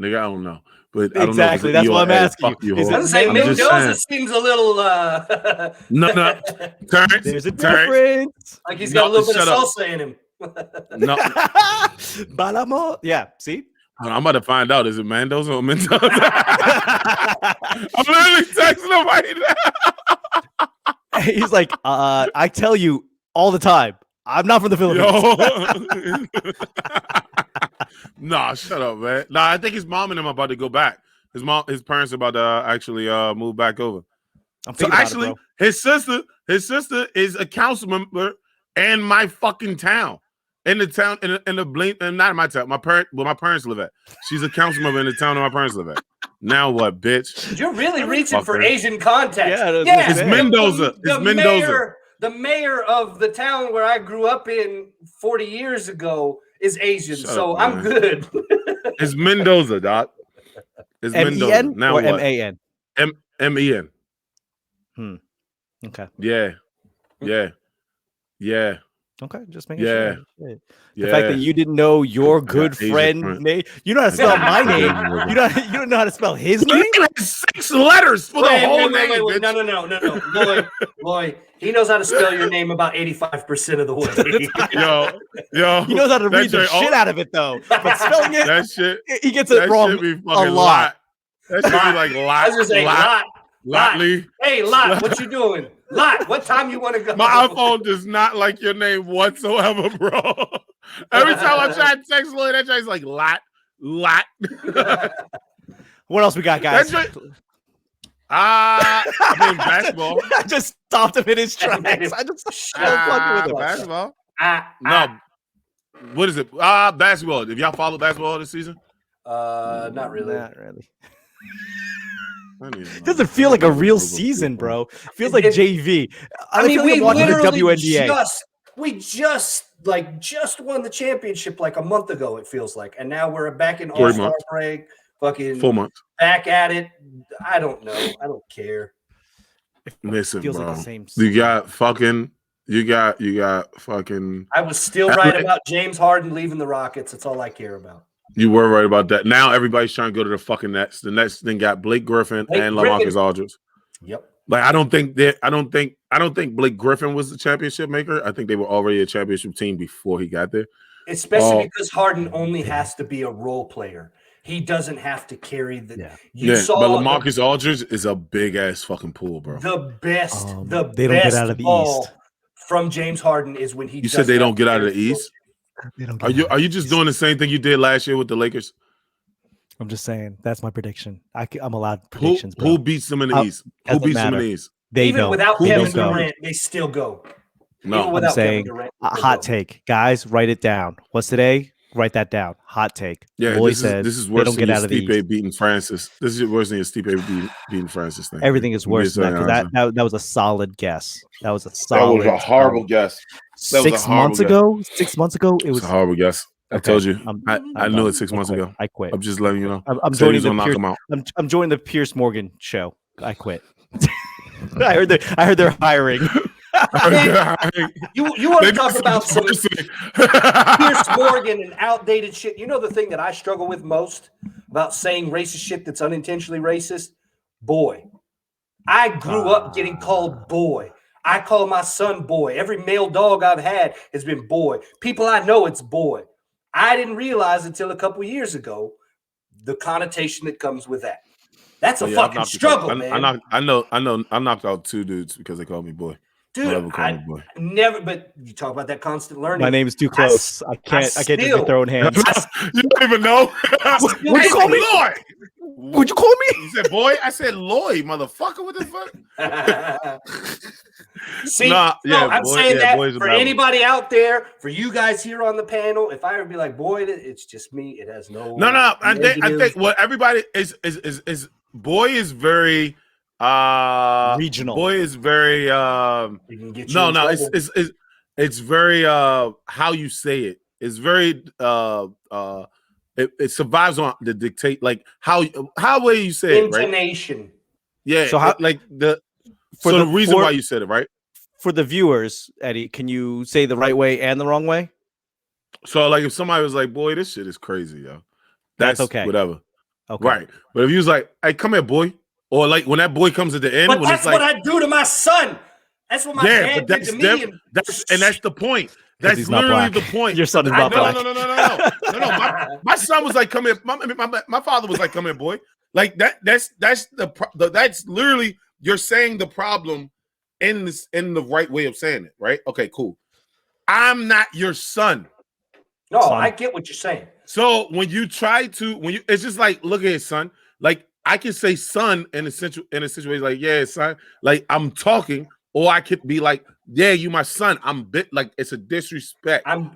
Nigga, I don't know. But I don't Exactly. know if it's That's what I'm EOA. asking Fuck you. you. Is hoe. I was saying I'm just Mendoza saying. seems a little No. Terrance. There's a Terrance. difference. like he's got a little bit of Shut up. salsa in him. No, Balamo. Yeah. See. I'm about to find out. Is it Mendoza or Mendoza? I'm literally texting him right now. He's like, I tell you all the time, I'm not from the Philippines. Yo. Nah, shut up, man. Nah, I think his mom and him are about to go back. His parents are about to actually move back over. I'm So thinking about actually, it, bro. his sister is a council member in my fucking town. In the town, in the blink, and not in my town. Where my parents live at. She's a council member in the town where my parents live at. Now what, bitch? You're really reaching for Fucker. Asian context. Yeah, It's Yeah. Mendoza. It's Mendoza. The mayor of the town where I grew up in 40 years ago is Asian, Shut so up, I'm man. good. It's Mendoza, doc. It's Mendoza. M-E-N Now or what? M-A-N? M-E-N. Okay. Yeah. Okay. Just making Yeah. sure. Shit. Yeah. The fact that you didn't know your I got good Asian friend friend. name. You know how to spell my name. You don't know how to spell his name. You got 6 letters for the whole name. Wait. bitch. No. Lloyd, he knows how to spell your name about 85% of the way. Yo. He knows how to that read the joint- shit out of it though. But spelling it, That shit. he gets it That wrong should be a fucking lot. That should be like I lot. was just saying, Lot. Lotley. Hey, Lot, what you doing? Lot, what time you want to go? My iPhone does not like your name whatsoever, bro. Every time I try to text Lloyd, that guy's like Lot. What else we got, guys? That's I mean basketball. I just stopped him in his tracks. I just fucking with him. Basketball. Ah, No. What is it? Basketball. Have y'all followed basketball this season? not really. Not really. It doesn't feel like a real season, bro. It feels like JV. I mean, we I'm watching the literally WNBA. just won the championship like a month ago. It feels like, and now we're back in 3 All-Star months. break. Fucking 4 months. back at it. I don't know. I don't care. Listen, Feels bro. like the same You got fucking. I was still right about James Harden leaving the Rockets. That's all I care about. You were right about that. Now everybody's trying to go to the fucking Nets. The Nets then got Blake Griffin and LaMarcus Aldridge. Yep. Like I don't think Blake Griffin was the championship maker. I think they were already a championship team before he got there. Especially because Harden only has to be a role player. He doesn't have to carry the. Yeah. You But saw LaMarcus Aldridge is a big ass fucking pool, bro. the best. They don't get out of the ball East. from James Harden is when he. You said they don't get out of the East. They don't Are you just doing the same thing you did last year with the Lakers? I'm just saying that's my prediction. I'm allowed Who predictions. Bro. who beats them in the East? Who doesn't beats them in matter. the East? They Even don't. without Who Kevin don't go? Durant, they still go. No, Even I'm without saying Kevin Durant, a they hot go. take, guys. Write it down. What's today? Write that down. Hot take. Yeah, Lloyd this says is they worse don't than get out of the East. Stipe beating Francis. This is worse than your Stipe beating Francis thing. Everything is worse than that Yes, because that was a solid guess. That was a that solid. was a horrible guess. That was a 6 horrible months guess. ago. 6 months ago, it It was was. a horrible guess. I Okay, told you. I'm I knew done. it 6 months I quit. ago. I quit. I'm just letting you know. I'm Said he joining was the gonna knock Pierce. him out. I'm joining the Pierce Morgan show. I quit. I heard they're hiring. You want to talk about some Pierce Morgan and outdated shit. You know the thing that I struggle with most about saying racist shit that's unintentionally racist? Boy, I grew up getting called boy. I call my son boy. Every male dog I've had has been boy. People I know, it's boy. I didn't realize until a couple years ago the connotation that comes with that. That's a fucking struggle, man. I knocked out 2 dudes because they called me boy. Dude, I never, but you talk about that constant learning. My name is too close. I can't just be throwing hands. You don't even know. What'd you call me? Lloyd. What'd you call me? You said boy? I said Lloyd, motherfucker. What the fuck? See, I'm saying that for anybody out there, for you guys here on the panel, if I ever be like, boy, it's just me. It has no. No. I think what everybody is boy is very regional. Boy is very it's very how you say it. It's very it survives on the dictate, like how way you say it, right? Intonation. Yeah. So how the reason why you said it, right? For the viewers, Eddie, can you say the right way and the wrong way? So like if somebody was like, boy, this shit is crazy, yo. That's okay. Whatever. Okay. Right. But if you was like, hey, come here, boy. Or like when that boy comes at the end. But that's what I do to my son. That's what my dad did to me. And that's the point. That's literally the point. Your son is not black. No. My son was like, come here. My father was like, come here, boy. Like that's literally you're saying the problem in the right way of saying it, right? Okay, cool. I'm not your son. No, son. I get what you're saying. So when you it's just like, look at it, son. Like I can say son in a situation like, yeah, son, like I'm talking, or I could be like, yeah, you my son. I'm bit like it's a disrespect. I'm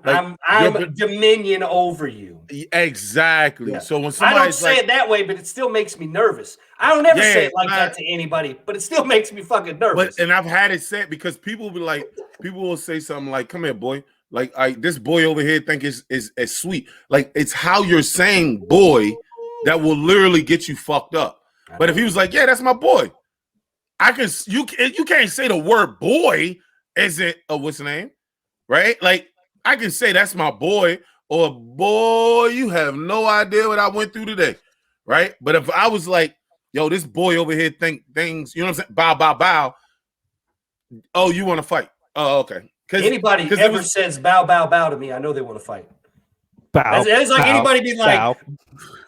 dominion over you. Exactly. Yeah. So when I don't say it that way, but it still makes me nervous. I don't ever say it like that to anybody, but it still makes me fucking nervous. And I've had it said because people will say something like, come here, boy. Like this boy over here think is sweet. Like it's how you're saying boy that will literally get you fucked up. But if he was like, yeah, that's my boy. You can't say the word boy isn't what's the name? Right? Like I can say that's my boy, or boy, you have no idea what I went through today. Right? But if I was like, yo, this boy over here think things, you know what I'm saying? Bow, bow, bow. Oh, you want to fight? Oh, okay. Anybody ever says bow, bow, bow to me, I know they want to fight. Bow. It's like anybody be like, bow.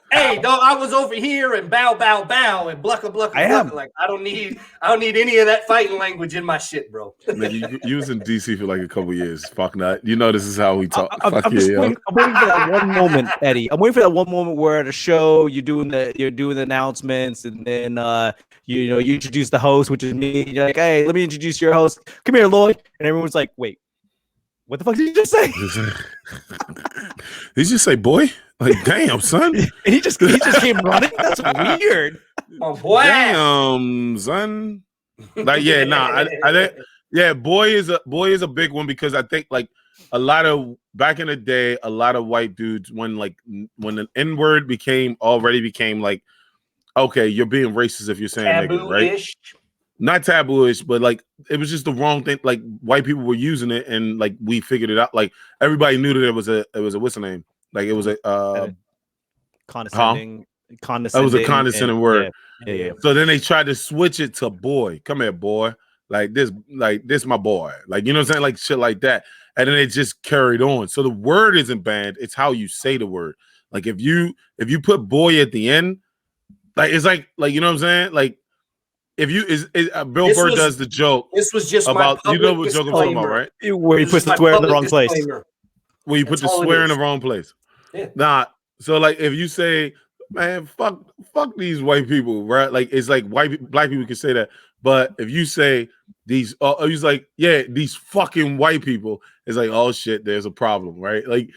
Hey, dog, I was over here and bow, bow, bow, and blucka, blucka, blucka. Like I don't need any of that fighting language in my shit, bro. Man, you was in DC for like a couple years. Fuck not. You know this is how we talk. I'm waiting for that one moment, Eddie. I'm waiting for that one moment where at a show you're doing the announcements, and then you introduce the host, which is me. You're like, hey, let me introduce your host. Come here, Lloyd. And everyone's like, wait, what the fuck did you just say? Did you just say boy? Like, damn, son. And he just came running. That's weird. Oh boy. Damn, son. Like, yeah, boy is a big one because I think like a lot of back in the day, a lot of white dudes when the N-word became like, okay, you're being racist if you're saying nigga, right? Not taboo-ish, but like it was just the wrong thing. Like white people were using it, and like we figured it out. Like everybody knew that it was a what's the name? Like it was a condescending. It was a condescending word. Yeah. So then they tried to switch it to boy. Come here, boy. Like this my boy. Like you know what I'm saying? Like shit like that. And then it just carried on. So the word isn't banned. It's how you say the word. Like if you put boy at the end, like it's like you know what I'm saying? Like if you Bill Burr does the joke. This was just about you know what joke I'm talking about, right? Where he puts the swear in the wrong place. Where you put the swear in the wrong place. Yeah. Nah. So like if you say, man, fuck these white people, right? Like it's like black people can say that, but if you say these, he's like, yeah, these fucking white people, it's like, oh shit, there's a problem, right? Like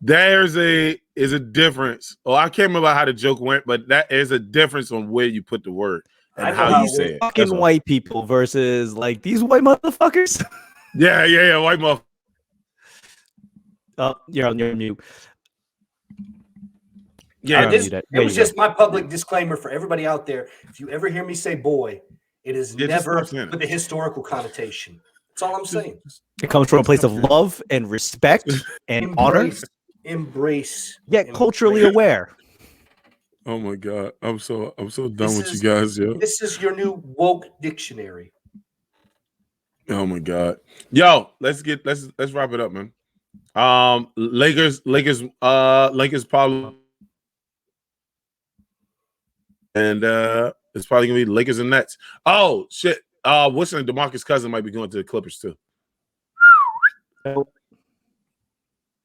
is a difference. Oh, I can't remember how the joke went, but that is a difference on where you put the word and how you say it. Fucking white people versus like these white motherfuckers. Yeah, white motherfuckers. Oh, you're on mute. Yeah, it was just my public disclaimer for everybody out there. If you ever hear me say boy, it is never with a historical connotation. That's all I'm saying. It comes from a place of love and respect and honor. Embrace. Yet culturally aware. Oh my god, I'm so done This with you is- guys, yo. This is your new woke dictionary. Oh my god, yo, let's wrap it up, man. Lakers probably, and it's probably gonna be Lakers and Nets. Oh shit, what's name? DeMarcus Cousins might be going to the Clippers too.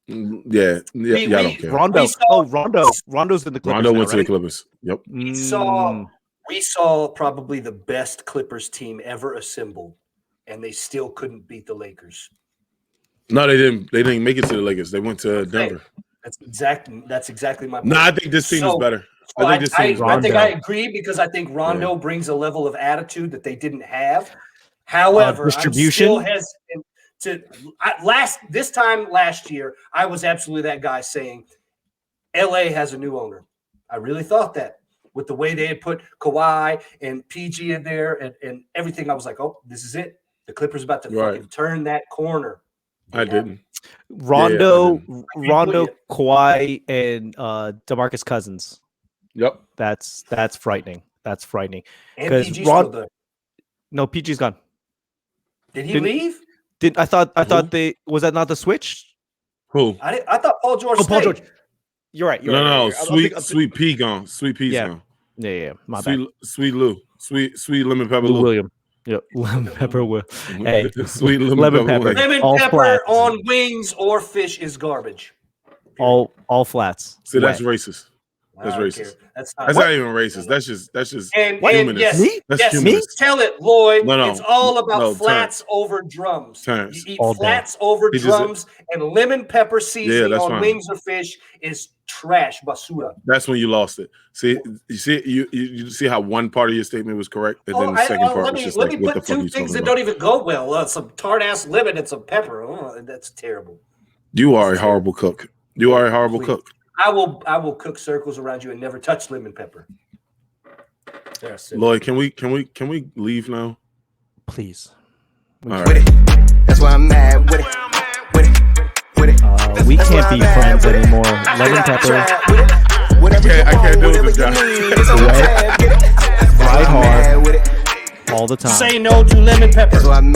Yeah, I don't care. Rondo. saw- Rondo's in the Clippers. Rondo now, went to the right? Clippers. Yep. We saw probably the best Clippers team ever assembled, and they still couldn't beat the Lakers. No, they didn't. They didn't make it to the Lakers. They went to Denver. That's exactly my point. No, I think this team is better. So I think this team is I better. think I agree because I think Rondo brings a level of attitude that they didn't have. However, distribution? I'm still hesitant this time last year, I was absolutely that guy saying LA has a new owner. I really thought that with the way they had put Kawhi and PG in there and everything. I was like, oh, this is it. The Clippers about to fucking turn that corner. I didn't. Rondo, Yeah. Kawhi, and DeMarcus Cousins. Yep. That's frightening. That's frightening. And Because PG's still there. No, PG's gone. Did he leave? I thought was that not the switch? Who? I thought Paul George. Paul stayed. George. You're right. No. I'm Sweet Pea gone. Sweet Pea's Yeah. gone. Yeah. My bad. Sweet Lou. Sweet lemon pepper Lou Lou. William. Yep. Lemon pepper Will. Hey, Sweet lemon pepper. Williams. Lemon All pepper flats. on wings or fish is garbage. All flats. See, that's Wet. racist. I That's don't racist. care. That's Not even racist. That's just and humanist. yes, Me? That's yes, humanist. tell it, Lloyd. No, it's all about no, flats over drums. Terrance. You eat All day. flats over He just- drums, and lemon pepper seasoning that's on fine. wings or fish is trash, basura. That's when you lost it. See, you see how one part of your statement was correct, and then the second part let was me just let like, me what the put fuck are two you things talking that about? don't even go well. Some tart ass lemon and some pepper. Oh, that's terrible. You are a horrible cook. You are a horrible Please. cook. I will cook circles around you and never touch lemon pepper. There, sit. Lloyd, can we leave now? Please. All with right. it. That's why I'm mad with it. With it. With it. We That's can't why be I'm mad friends with it. anymore. Lemon pepper, Try with it. Whatever I can't you do want, it with whatever this you guy. need, it's on tab, get it. That's why Ride I'm hard. mad with it. all the time. Say no to lemon pepper. That's why I'm